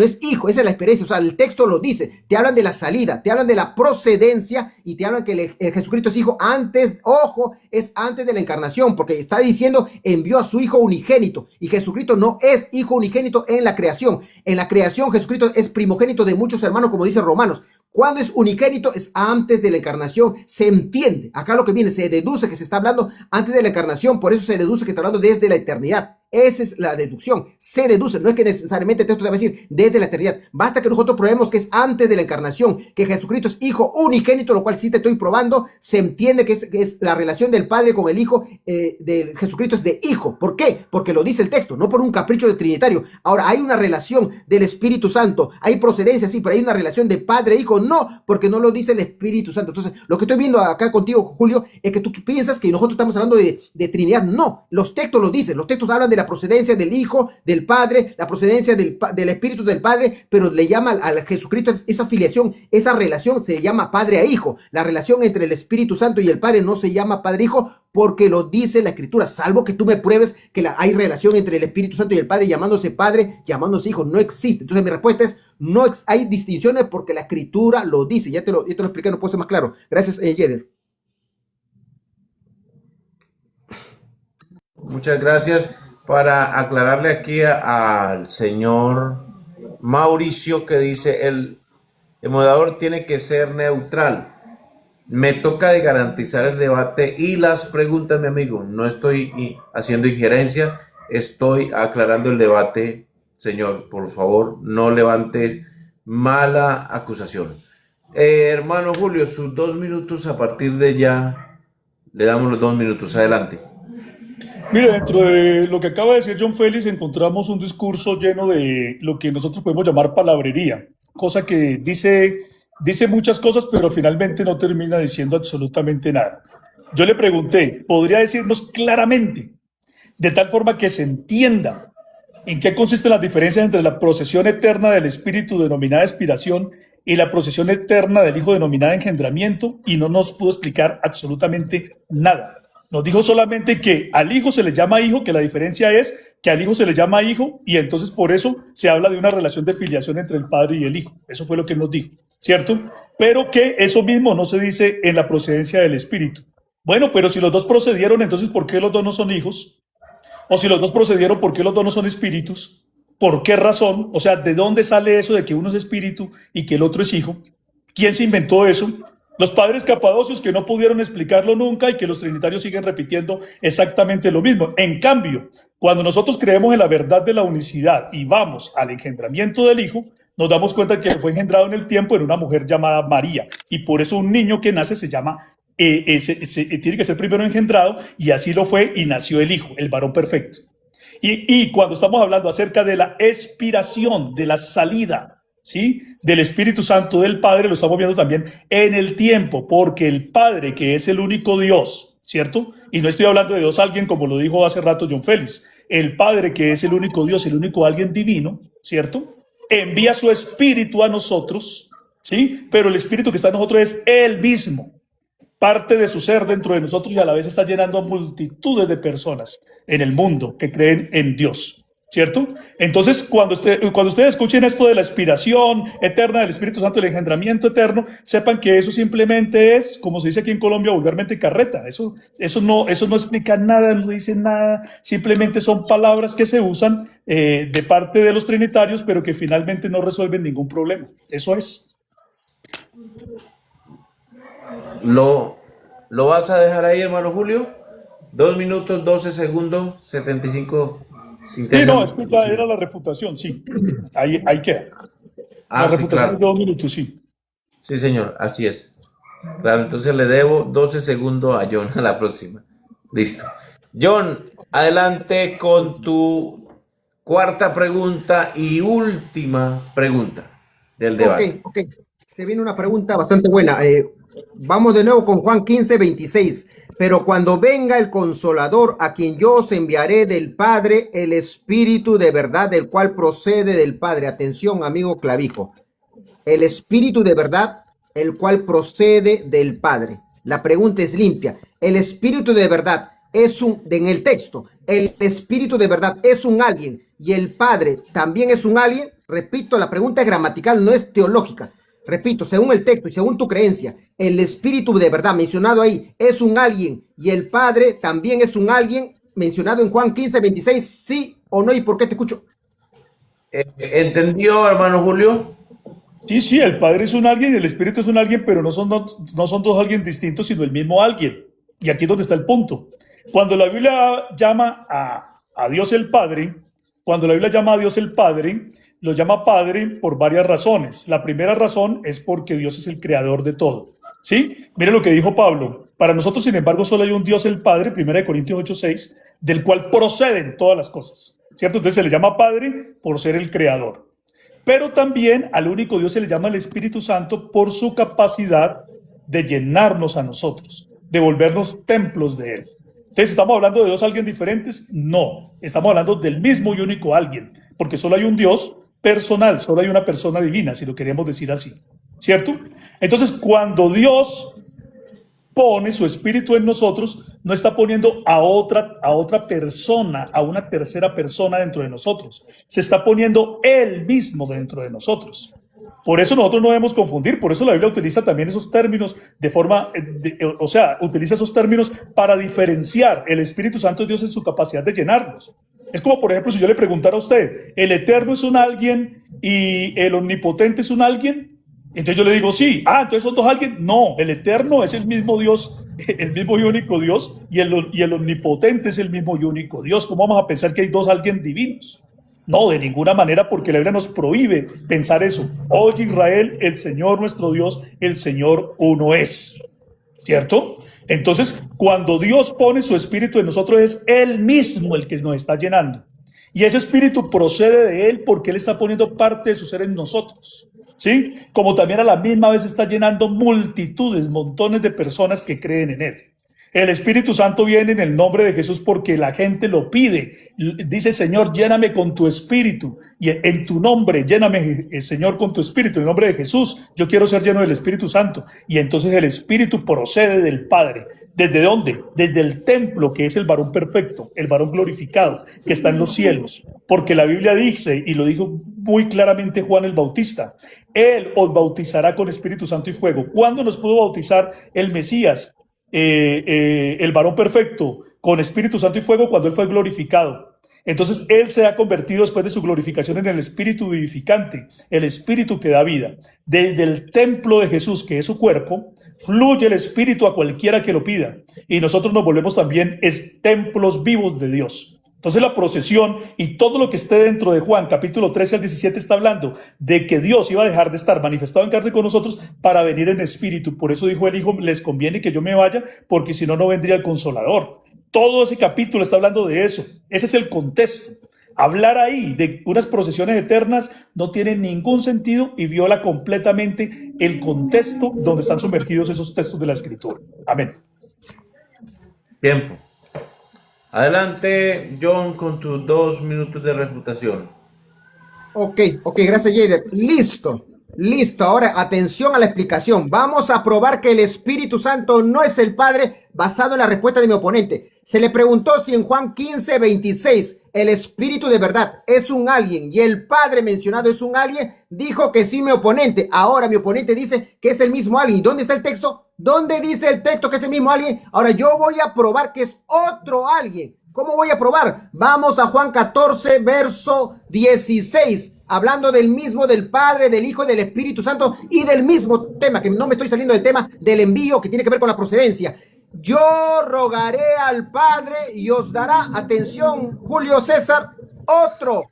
Speaker 2: es Hijo, esa es la experiencia. O sea, el texto lo dice. Te hablan de la salida, te hablan de la procedencia y te hablan que el Jesucristo es Hijo antes, ojo, es antes de la encarnación, porque está diciendo envió a su Hijo unigénito. Y Jesucristo no es Hijo unigénito en la creación. En la creación Jesucristo es primogénito de muchos hermanos, como dice Romanos. Cuando es unigénito es antes de la encarnación, se entiende, acá lo que viene, se deduce que se está hablando antes de la encarnación, por eso se deduce que está hablando desde la eternidad. Esa es la deducción, se deduce, no es que necesariamente el texto debe decir desde la eternidad, basta que nosotros probemos que es antes de la encarnación, que Jesucristo es Hijo unigénito, lo cual sí te estoy probando, se entiende que es la relación del Padre con el Hijo, de Jesucristo es de Hijo. ¿Por qué? Porque lo dice el texto, no por un capricho de trinitario. Ahora, hay una relación del Espíritu Santo, hay procedencia, sí, pero hay una relación de Padre e Hijo, no, porque no lo dice el Espíritu Santo. Entonces, lo que estoy viendo acá contigo, Julio, es que tú piensas que nosotros estamos hablando de Trinidad. No, los textos lo dicen, los textos hablan de la procedencia del Hijo, del Padre, la procedencia del Espíritu del Padre, pero le llama al Jesucristo esa filiación, esa relación se llama Padre a Hijo. La relación entre el Espíritu Santo y el Padre no se llama Padre e Hijo, porque lo dice la Escritura, salvo que tú me pruebes que hay relación entre el Espíritu Santo y el Padre, llamándose Padre, llamándose Hijo. No existe. Entonces mi respuesta es, no hay distinciones porque la Escritura lo dice. Ya te lo expliqué, no puedo ser más claro. Gracias, Yeder.
Speaker 1: Muchas gracias. Para aclararle aquí al señor Mauricio, que dice, el moderador tiene que ser neutral. Me toca de garantizar el debate y las preguntas, mi amigo. No estoy haciendo injerencia, estoy aclarando el debate. Señor, por favor, no levante mala acusación. Hermano Julio, sus 2 minutos a partir de ya. Le damos los 2 minutos. Adelante.
Speaker 3: Mire, dentro de lo que acaba de decir John Félix, encontramos un discurso lleno de lo que nosotros podemos llamar palabrería, cosa que dice muchas cosas, pero finalmente no termina diciendo absolutamente nada. Yo le pregunté, ¿podría decirnos claramente, de tal forma que se entienda, en qué consisten las diferencias entre la procesión eterna del Espíritu denominada expiración y la procesión eterna del Hijo denominada engendramiento? Y no nos pudo explicar absolutamente nada. Nos dijo solamente que al Hijo se le llama Hijo, que la diferencia es que al Hijo se le llama Hijo y entonces por eso se habla de una relación de filiación entre el Padre y el Hijo. Eso fue lo que nos dijo, ¿cierto? Pero que eso mismo no se dice en la procedencia del Espíritu. Bueno, pero si los dos procedieron, entonces ¿por qué los dos no son hijos? O si los dos procedieron, ¿por qué los dos no son espíritus? ¿Por qué razón? O sea, ¿de dónde sale eso de que uno es espíritu y que el otro es hijo? ¿Quién se inventó eso? Los padres capadocios que no pudieron explicarlo nunca y que los trinitarios siguen repitiendo exactamente lo mismo. En cambio, cuando nosotros creemos en la verdad de la unicidad y vamos al engendramiento del Hijo, nos damos cuenta que fue engendrado en el tiempo en una mujer llamada María. Y por eso un niño que nace se llama, tiene que ser primero engendrado, y así lo fue y nació el Hijo, el varón perfecto. Y cuando estamos hablando acerca de la expiración, de la salida, ¿sí?, del Espíritu Santo del Padre, lo estamos viendo también en el tiempo, porque el Padre, que es el único Dios, ¿cierto? Y no estoy hablando de Dios alguien, como lo dijo hace rato John Félix. El Padre, que es el único Dios, el único alguien divino, ¿cierto?, envía su Espíritu a nosotros, ¿sí? Pero el Espíritu que está en nosotros es Él mismo, parte de su ser dentro de nosotros, y a la vez está llenando a multitudes de personas en el mundo que creen en Dios, ¿cierto? Entonces, cuando ustedes escuchen esto de la expiración eterna del Espíritu Santo, el engendramiento eterno, sepan que eso simplemente es, como se dice aquí en Colombia vulgarmente, carreta. Eso no explica nada, no dice nada, simplemente son palabras que se usan de parte de los trinitarios, pero que finalmente no resuelven ningún problema. Eso es.
Speaker 1: ¿Lo vas a dejar ahí, hermano Julio? 2 minutos, 12 segundos, 75.
Speaker 3: Sí, no, era la refutación, sí. Ahí queda. La
Speaker 1: Sí,
Speaker 3: refutación
Speaker 1: claro.
Speaker 3: de 2 minutos, sí.
Speaker 1: Sí, señor, así es. Claro, entonces le debo 12 segundos a John a la próxima. Listo. John, adelante con tu cuarta pregunta y última pregunta del debate.
Speaker 2: Ok. Se viene una pregunta bastante buena. Vamos de nuevo con Juan 15:26. Pero cuando venga el Consolador, a quien yo os enviaré del Padre, el Espíritu de verdad, del cual procede del Padre. Atención, amigo Clavijo. El Espíritu de verdad, el cual procede del Padre. La pregunta es limpia. El Espíritu de verdad en el texto, el Espíritu de verdad es un alguien y el Padre también es un alguien. Repito, la pregunta es gramatical, no es teológica. Repito, según el texto y según tu creencia, el Espíritu de verdad mencionado ahí es un alguien y el Padre también es un alguien mencionado en Juan 15:26, ¿sí o no? ¿Y por qué te escucho?
Speaker 1: ¿Entendió, hermano Julio?
Speaker 3: Sí, el Padre es un alguien y el Espíritu es un alguien, pero no son dos alguien distintos, sino el mismo alguien. Y aquí es donde está el punto. Cuando la Biblia llama a Dios el Padre, lo llama Padre por varias razones. La primera razón es porque Dios es el creador de todo, ¿sí? Mire lo que dijo Pablo. Para nosotros, sin embargo, solo hay un Dios el Padre, 1 Corintios 8:6, del cual proceden todas las cosas, ¿cierto? Entonces se le llama Padre por ser el creador. Pero también al único Dios se le llama el Espíritu Santo por su capacidad de llenarnos a nosotros, de volvernos templos de Él. Entonces, ¿estamos hablando de dos alguien diferentes? No, estamos hablando del mismo y único alguien, porque solo hay un Dios personal, solo hay una persona divina, si lo queremos decir así, ¿cierto? Entonces, cuando Dios pone su Espíritu en nosotros, no está poniendo a otra persona, a una tercera persona dentro de nosotros. Se está poniendo Él mismo dentro de nosotros. Por eso nosotros no debemos confundir, por eso la Biblia utiliza también esos términos utiliza esos términos para diferenciar el Espíritu Santo de Dios en su capacidad de llenarnos. Es como, por ejemplo, si yo le preguntara a usted, ¿el eterno es un alguien y el omnipotente es un alguien? Entonces yo le digo, sí. Ah, entonces son dos alguien. No, el eterno es el mismo Dios, el mismo y único Dios, y el omnipotente es el mismo y único Dios. ¿Cómo vamos a pensar que hay dos alguien divinos? No, de ninguna manera, porque la Biblia nos prohíbe pensar eso. Oye, Israel, el Señor nuestro Dios, el Señor uno es. ¿Cierto? Entonces, cuando Dios pone su espíritu en nosotros, es Él mismo el que nos está llenando. Y ese espíritu procede de Él porque Él está poniendo parte de su ser en nosotros. ¿Sí? Como también a la misma vez está llenando multitudes, montones de personas que creen en Él. El Espíritu Santo viene en el nombre de Jesús porque la gente lo pide. Dice, Señor, lléname con tu espíritu. Y en tu nombre, lléname, Señor, con tu espíritu. En el nombre de Jesús, yo quiero ser lleno del Espíritu Santo. Y entonces el Espíritu procede del Padre. ¿Desde dónde? Desde el templo, que es el varón perfecto, el varón glorificado, que está en los cielos. Porque la Biblia dice, y lo dijo muy claramente Juan el Bautista, Él os bautizará con Espíritu Santo y fuego. ¿Cuándo nos pudo bautizar el Mesías? El varón perfecto con Espíritu Santo y fuego cuando Él fue glorificado. Entonces Él se ha convertido después de su glorificación en el Espíritu vivificante, el Espíritu que da vida. Desde el templo de Jesús, que es su cuerpo, fluye el Espíritu a cualquiera que lo pida. Y nosotros nos volvemos también templos vivos de Dios. Entonces la procesión y todo lo que esté dentro de Juan, capítulo 13 al 17, está hablando de que Dios iba a dejar de estar manifestado en carne con nosotros para venir en espíritu. Por eso dijo el Hijo, les conviene que yo me vaya, porque si no, no vendría el Consolador. Todo ese capítulo está hablando de eso. Ese es el contexto. Hablar ahí de unas procesiones eternas no tiene ningún sentido y viola completamente el contexto donde están sumergidos esos textos de la Escritura. Amén.
Speaker 1: Tiempo. Adelante, John, con tus 2 minutos de refutación.
Speaker 2: Ok, gracias, Jader. Listo. Ahora, atención a la explicación. Vamos a probar que el Espíritu Santo no es el Padre basado en la respuesta de mi oponente. Se le preguntó si en Juan 15:26 el Espíritu de verdad es un alguien y el Padre mencionado es un alguien. Dijo que sí mi oponente. Ahora mi oponente dice que es el mismo alguien. ¿Dónde está el texto? ¿Dónde dice el texto que es el mismo alguien? Ahora yo voy a probar que es otro alguien. ¿Cómo voy a probar? Vamos a Juan 14, verso 16, hablando del mismo, del Padre, del Hijo, del Espíritu Santo y del mismo tema, que no me estoy saliendo del tema del envío que tiene que ver con la procedencia. Yo rogaré al Padre y os dará, atención, Julio César, otro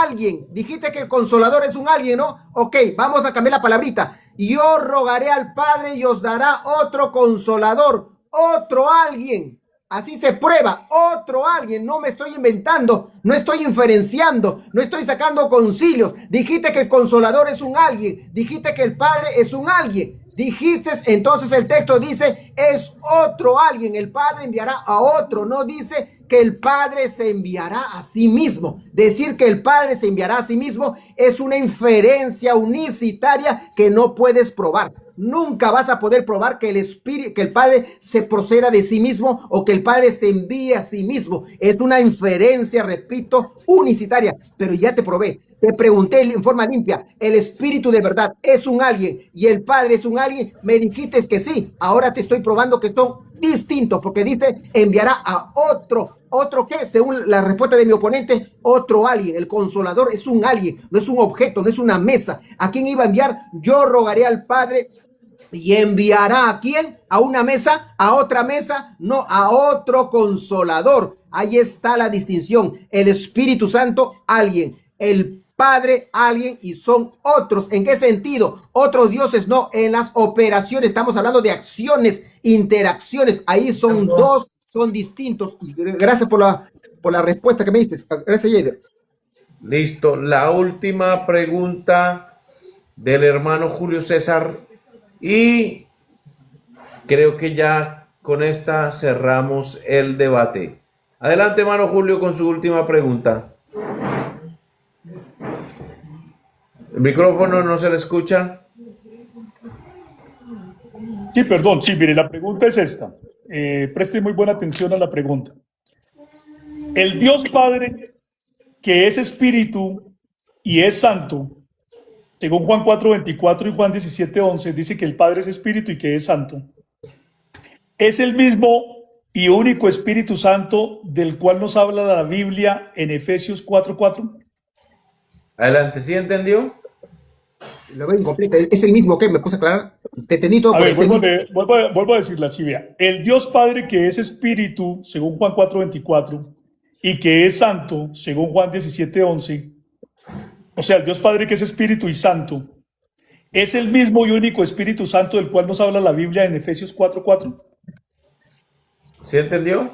Speaker 2: alguien. Dijiste que el Consolador es un alguien, ¿no? Ok, vamos a cambiar la palabrita. Yo rogaré al Padre y os dará otro Consolador, otro alguien. Así se prueba, otro alguien. No me estoy inventando, no estoy inferenciando, no estoy sacando concilios. Dijiste que el Consolador es un alguien, dijiste que el Padre es un alguien. Dijiste, entonces el texto dice, es otro alguien. El Padre enviará a otro, no dice que el Padre se enviará a sí mismo. Decir que el Padre se enviará a sí mismo es una inferencia unicitaria que no puedes probar. Nunca vas a poder probar que el Espíritu, que el Padre se proceda de sí mismo o que el Padre se envíe a sí mismo. Es una inferencia, repito, unicitaria. Pero ya te probé. Te pregunté en forma limpia, ¿el Espíritu de verdad es un alguien y el Padre es un alguien? Me dijiste que sí. Ahora te estoy probando que son distintos, porque dice enviará a otro. ¿Otro qué? Según la respuesta de mi oponente, otro alguien. El Consolador es un alguien, no es un objeto, no es una mesa. ¿A quién iba a enviar? Yo rogaré al Padre y enviará ¿a quién? ¿A una mesa? ¿A otra mesa? No, a otro Consolador. Ahí está la distinción. El Espíritu Santo, alguien. El Padre, alguien, y son otros. ¿En qué sentido? Otros dioses, no. En las operaciones, estamos hablando de acciones, interacciones. Ahí son dos, son distintos. Gracias por la respuesta que me diste. Gracias, Jader.
Speaker 1: Listo. La última pregunta del hermano Julio César. Y creo que ya con esta cerramos el debate. Adelante, hermano Julio, con su última pregunta. El micrófono no se le escucha.
Speaker 3: Sí, perdón, sí, mire, la pregunta es esta. Preste muy buena atención a la pregunta. El Dios Padre, que es Espíritu y es Santo, según Juan 4:24 y Juan 17:11, dice que el Padre es Espíritu y que es Santo. ¿Es el mismo y único Espíritu Santo del cual nos habla la Biblia en Efesios 4:4?
Speaker 1: Adelante, ¿sí entendió?
Speaker 2: Lo veo incompleta. Es el mismo que me puse a aclarar. Te entendí todo,
Speaker 3: A
Speaker 2: pero
Speaker 3: ver,
Speaker 2: es el mismo.
Speaker 3: vuelvo a decirla así, vea. El Dios Padre que es Espíritu, según Juan 4:24, y que es Santo, según Juan 17:11, o sea, el Dios Padre que es Espíritu y Santo, ¿es el mismo y único Espíritu Santo del cual nos habla la Biblia en Efesios 4:4?
Speaker 1: ¿Sí entendió?
Speaker 2: Ok.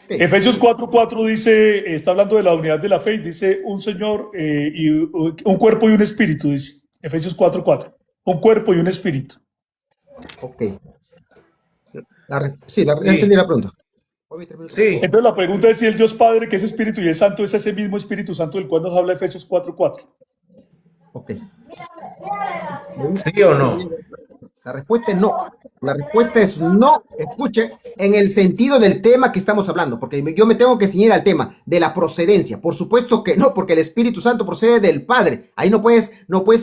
Speaker 3: Efesios 4:4 dice, está hablando de la unidad de la fe, y dice un Señor y un cuerpo y un espíritu, dice. Efesios 4:4. Un cuerpo y un espíritu.
Speaker 2: Ok. Sí, ya
Speaker 1: Sí,
Speaker 2: entendí la pregunta. Hoy 3 minutos más.
Speaker 1: sí.
Speaker 3: Entonces la pregunta es si el Dios Padre, que es Espíritu y es Santo, es ese mismo Espíritu Santo del cual nos habla Efesios 4:4.
Speaker 2: Ok.
Speaker 1: ¿Sí o no?
Speaker 2: La respuesta es no. La respuesta es no. Escuche, en el sentido del tema que estamos hablando, porque yo me tengo que ceñir al tema de la procedencia. Por supuesto que no, porque el Espíritu Santo procede del Padre. Ahí no puedes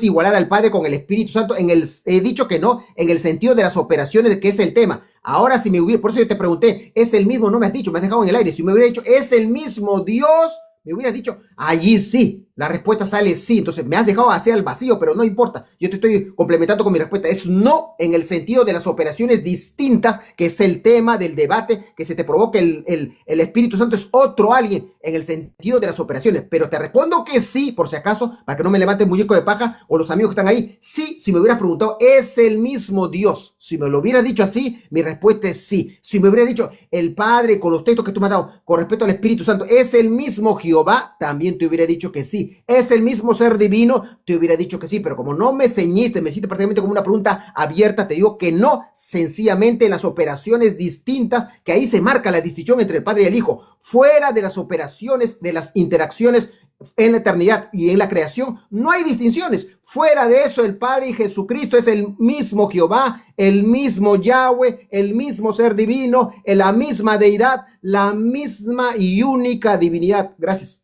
Speaker 2: igualar al Padre con el Espíritu Santo. He dicho que no, en el sentido de las operaciones, que es el tema. Ahora, si me hubiera, por eso yo te pregunté, ¿es el mismo? No me has dicho, me has dejado en el aire. Si me hubiera dicho, ¿es el mismo Dios? Me hubieras dicho, allí sí, la respuesta sale sí. Entonces me has dejado hacia el vacío, pero no importa. Yo te estoy complementando con mi respuesta. Es no en el sentido de las operaciones distintas, que es el tema del debate, que se te provoque el Espíritu Santo. Es otro alguien en el sentido de las operaciones. Pero te respondo que sí, por si acaso, para que no me levanten muñeco de paja o los amigos que están ahí. Sí, si me hubieras preguntado, ¿es el mismo Dios? Si me lo hubieras dicho así, mi respuesta es sí. Si me hubieras dicho, el Padre, con los textos que tú me has dado, con respecto al Espíritu Santo, ¿es el mismo Jehová? También te hubiera dicho que sí. ¿Es el mismo ser divino? Te hubiera dicho que sí. Pero como no me ceñiste, me hiciste prácticamente como una pregunta abierta, te digo que no. Sencillamente las operaciones distintas, que ahí se marca la distinción entre el Padre y el Hijo. Fuera de las operaciones, de las interacciones en la eternidad y en la creación, no hay distinciones. Fuera de eso, el Padre y Jesucristo es el mismo Jehová, el mismo Yahweh, el mismo ser divino, la misma deidad, la misma y única divinidad. Gracias.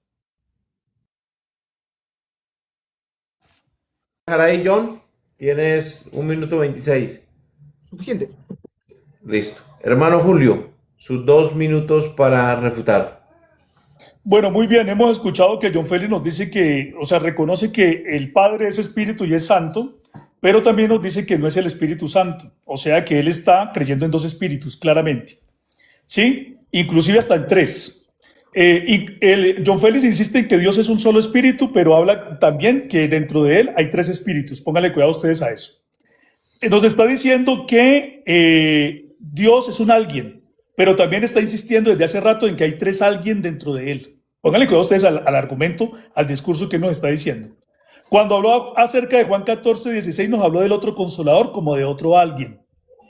Speaker 1: Ahí, John, tienes 1 minuto 26.
Speaker 2: Suficiente.
Speaker 1: Listo. Hermano Julio, sus 2 minutos para refutar.
Speaker 3: Bueno, muy bien, hemos escuchado que John Félix nos dice que, o sea, reconoce que el Padre es Espíritu y es Santo, pero también nos dice que no es el Espíritu Santo, o sea que él está creyendo en dos espíritus, claramente, ¿sí? Inclusive hasta en tres. John Félix insiste en que Dios es un solo espíritu, pero habla también que dentro de él hay tres espíritus. Pónganle cuidado ustedes a eso. Nos está diciendo que Dios es un alguien, pero también está insistiendo desde hace rato en que hay tres alguien dentro de él. Pónganle cuidado ustedes al argumento, al discurso que nos está diciendo. Cuando habló acerca de Juan 14:16, nos habló del otro consolador como de otro alguien.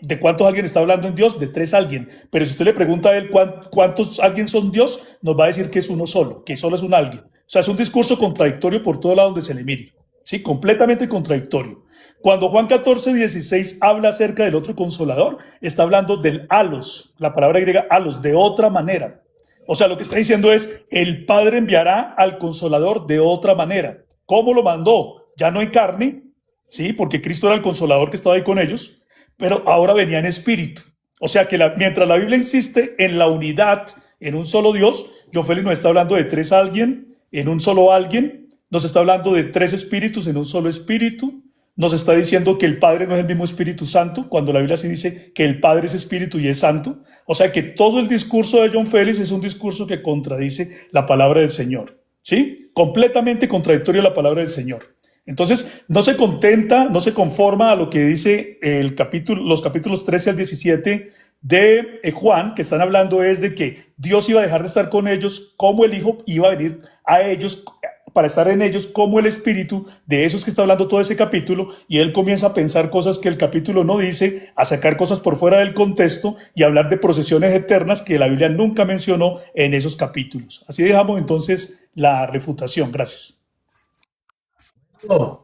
Speaker 3: ¿De cuántos alguien está hablando en Dios? De tres alguien. Pero si usted le pregunta a él cuántos alguien son Dios, nos va a decir que es uno solo, que solo es un alguien. O sea, es un discurso contradictorio por todo lado donde se le mire. ¿Sí? Completamente contradictorio. Cuando Juan 14:16 habla acerca del otro consolador, está hablando del alos, la palabra griega alos, de otra manera. O sea, lo que está diciendo es, el Padre enviará al consolador de otra manera. ¿Cómo lo mandó? Ya no en carne, ¿sí? Porque Cristo era el consolador que estaba ahí con ellos, pero ahora venía en espíritu. O sea que mientras la Biblia insiste en la unidad, en un solo Dios, John Félix nos está hablando de tres alguien, en un solo alguien, nos está hablando de tres espíritus en un solo espíritu, nos está diciendo que el Padre no es el mismo Espíritu Santo, cuando la Biblia sí dice que el Padre es Espíritu y es Santo. O sea que todo el discurso de John Félix es un discurso que contradice la palabra del Señor, ¿sí? Completamente contradictorio a la palabra del Señor. Entonces, no se contenta, no se conforma a lo que dice los capítulos 13 al 17 de Juan, que están hablando es de que Dios iba a dejar de estar con ellos, como el Hijo iba a venir a ellos para estar en ellos, como el Espíritu. De esos que está hablando todo ese capítulo, y él comienza a pensar cosas que el capítulo no dice, a sacar cosas por fuera del contexto y a hablar de procesiones eternas que la Biblia nunca mencionó en esos capítulos. Así dejamos entonces la refutación. Gracias.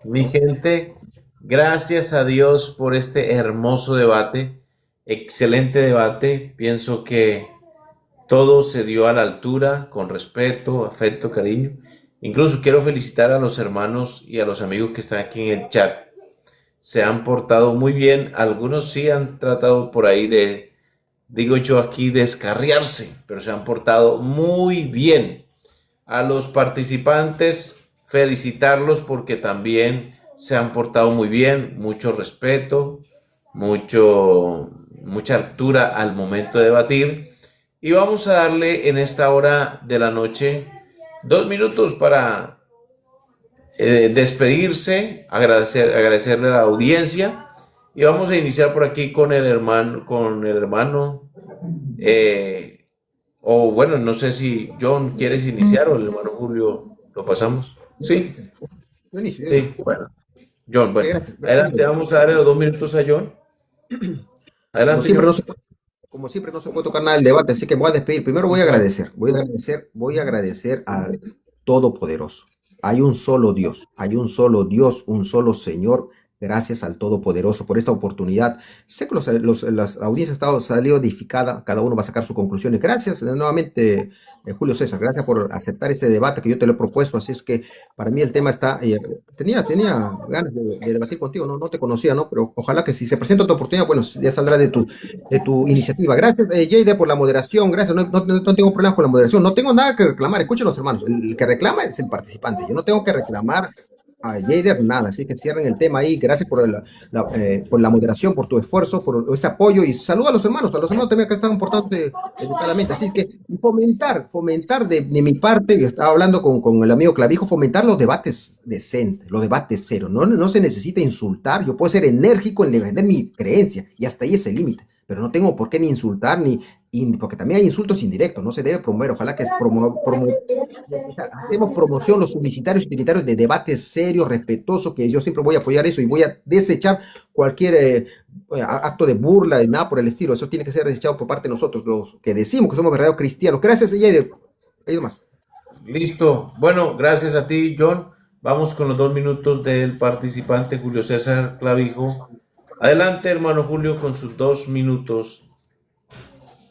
Speaker 1: Mi gente, gracias a Dios por este hermoso debate, excelente debate. Pienso que todo se dio a la altura, con respeto, afecto, cariño. Incluso quiero felicitar a los hermanos y a los amigos que están aquí en el chat. Se han portado muy bien. Algunos sí han tratado por ahí de digo yo aquí, descarriarse, pero se han portado muy bien. A los participantes, felicitarlos porque también se han portado muy bien, mucho respeto, mucha altura al momento de debatir. Y vamos a darle en esta hora de la noche 2 minutos para despedirse, agradecerle a la audiencia. Y vamos a iniciar por aquí con el hermano, o bueno, no sé si John quieres iniciar o el hermano Julio lo pasamos. Sí,
Speaker 2: Yo inicio, yo
Speaker 1: sí,
Speaker 2: inicio.
Speaker 1: bueno. John, bueno,
Speaker 2: Gracias,
Speaker 1: adelante, vamos a darle los 2 minutos a John.
Speaker 2: Como
Speaker 1: Adelante,
Speaker 2: siempre,
Speaker 1: John.
Speaker 2: como siempre no se puede tocar nada del debate, así que me voy a despedir. Primero voy a agradecer al Todopoderoso. Hay un solo Dios, un solo Señor. Gracias al Todopoderoso por esta oportunidad. Sé que las audiencias han salido edificadas, cada uno va a sacar sus conclusiones. Gracias nuevamente, Julio César, gracias por aceptar este debate que yo te lo he propuesto. Así es que para mí el tema está, tenía ganas de debatir contigo, no te conocía, ¿no? Pero ojalá que si se presenta otra oportunidad, bueno, ya saldrá de tu iniciativa. Gracias, Jade, por la moderación. Gracias, no tengo problemas con la moderación. No tengo nada que reclamar. Escuchen los hermanos. El que reclama es el participante. Yo no tengo que reclamar a Jader nada. Así que cierren el tema ahí. Gracias por la moderación, por tu esfuerzo, por este apoyo. Y saluda a los hermanos también que están portando educadamente. Así que fomentar de mi parte, yo estaba hablando con el amigo Clavijo, fomentar los debates decentes, los debates serios. No se necesita insultar. Yo puedo ser enérgico en defender mi creencia y hasta ahí es el límite. Pero no tengo por qué ni insultar, porque también hay insultos indirectos, no se debe promover. Ojalá que hacemos promoción los publicitarios y utilitarios de debates serios, respetuosos, que yo siempre voy a apoyar eso y voy a desechar cualquier acto de burla y nada por el estilo. Eso tiene que ser desechado por parte de nosotros, los que decimos que somos verdaderos cristianos. Gracias, Yair. Hay más.
Speaker 1: Listo. Bueno, gracias a ti, John. Vamos con los 2 minutos del participante Julio César Clavijo. Adelante, hermano Julio, con sus 2 minutos.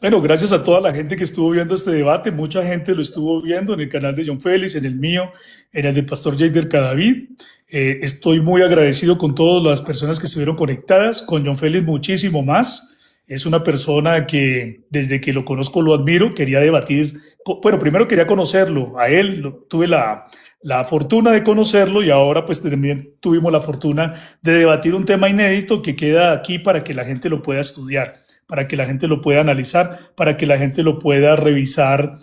Speaker 3: Bueno, gracias a toda la gente que estuvo viendo este debate. Mucha gente lo estuvo viendo en el canal de John Félix, en el mío, en el del pastor Jader Cadavid. Estoy muy agradecido con todas las personas que estuvieron conectadas, con John Félix muchísimo más. Es una persona que desde que lo conozco lo admiro, quería debatir. Bueno, primero quería conocerlo, a él tuve la fortuna de conocerlo y ahora pues también tuvimos la fortuna de debatir un tema inédito que queda aquí para que la gente lo pueda estudiar, para que la gente lo pueda analizar, para que la gente lo pueda revisar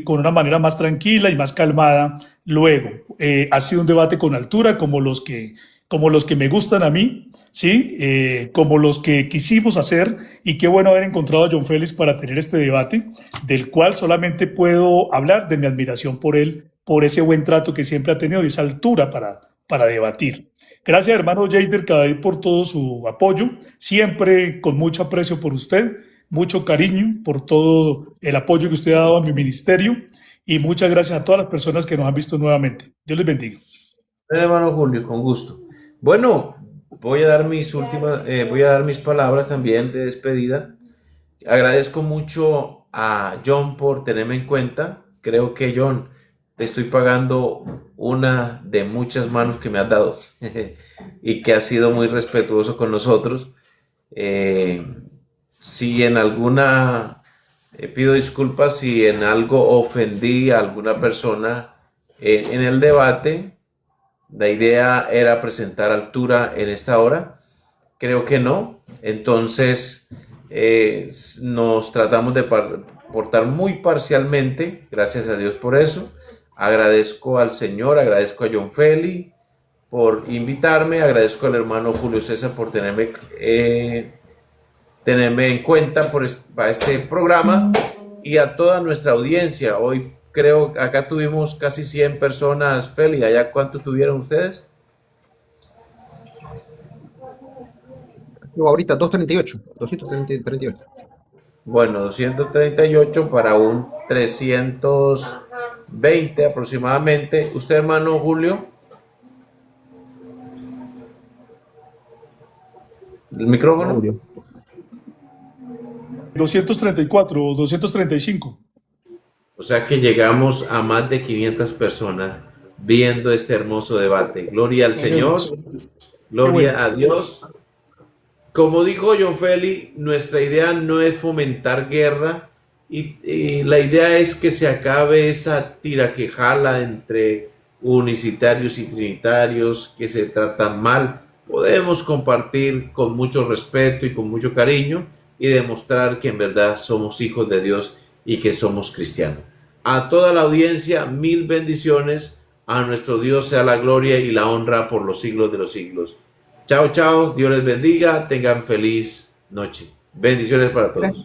Speaker 3: con una manera más tranquila y más calmada luego. Ha sido un debate con altura como los que me gustan a mí, ¿sí? Como los que quisimos hacer, y qué bueno haber encontrado a John Félix para tener este debate, del cual solamente puedo hablar de mi admiración por él, por ese buen trato que siempre ha tenido y esa altura para debatir. Gracias, hermano Jader Cadavid, por todo su apoyo, siempre con mucho aprecio por usted, mucho cariño por todo el apoyo que usted ha dado a mi ministerio, y muchas gracias a todas las personas que nos han visto nuevamente. Dios les bendiga.
Speaker 1: Hermano Julio, con gusto. Bueno, voy a dar mis palabras también de despedida. Agradezco mucho a John por tenerme en cuenta. Creo que, John, te estoy pagando una de muchas manos que me has dado y que has sido muy respetuoso con nosotros. Si en alguna, pido disculpas si en algo ofendí a alguna persona en el debate. La idea era presentar altura en esta hora. Creo que no. Entonces, nos tratamos de portar muy parcialmente. Gracias a Dios por eso. Agradezco al Señor, agradezco a John Félix por invitarme, agradezco al hermano Julio César por tenerme en cuenta para este programa, y a toda nuestra audiencia. Hoy creo que acá tuvimos casi 100 personas, Félix. ¿Allá cuántos tuvieron ustedes?
Speaker 2: Ahorita 238.
Speaker 1: Bueno, 238 para un 320 aproximadamente. ¿Usted, hermano Julio? ¿El micrófono?
Speaker 2: Audio.
Speaker 3: 234 o 235.
Speaker 1: O sea que llegamos a más de 500 personas viendo este hermoso debate. Gloria al Señor, gloria a Dios. Como dijo John Feli, nuestra idea no es fomentar guerra y la idea es que se acabe esa tiraquejala entre unicitarios y trinitarios que se tratan mal. Podemos compartir con mucho respeto y con mucho cariño y demostrar que en verdad somos hijos de Dios y que somos cristianos. A toda la audiencia, mil bendiciones. A nuestro Dios sea la gloria y la honra por los siglos de los siglos. Chao, chao. Dios les bendiga. Tengan feliz noche. Bendiciones para todos.
Speaker 2: Gracias.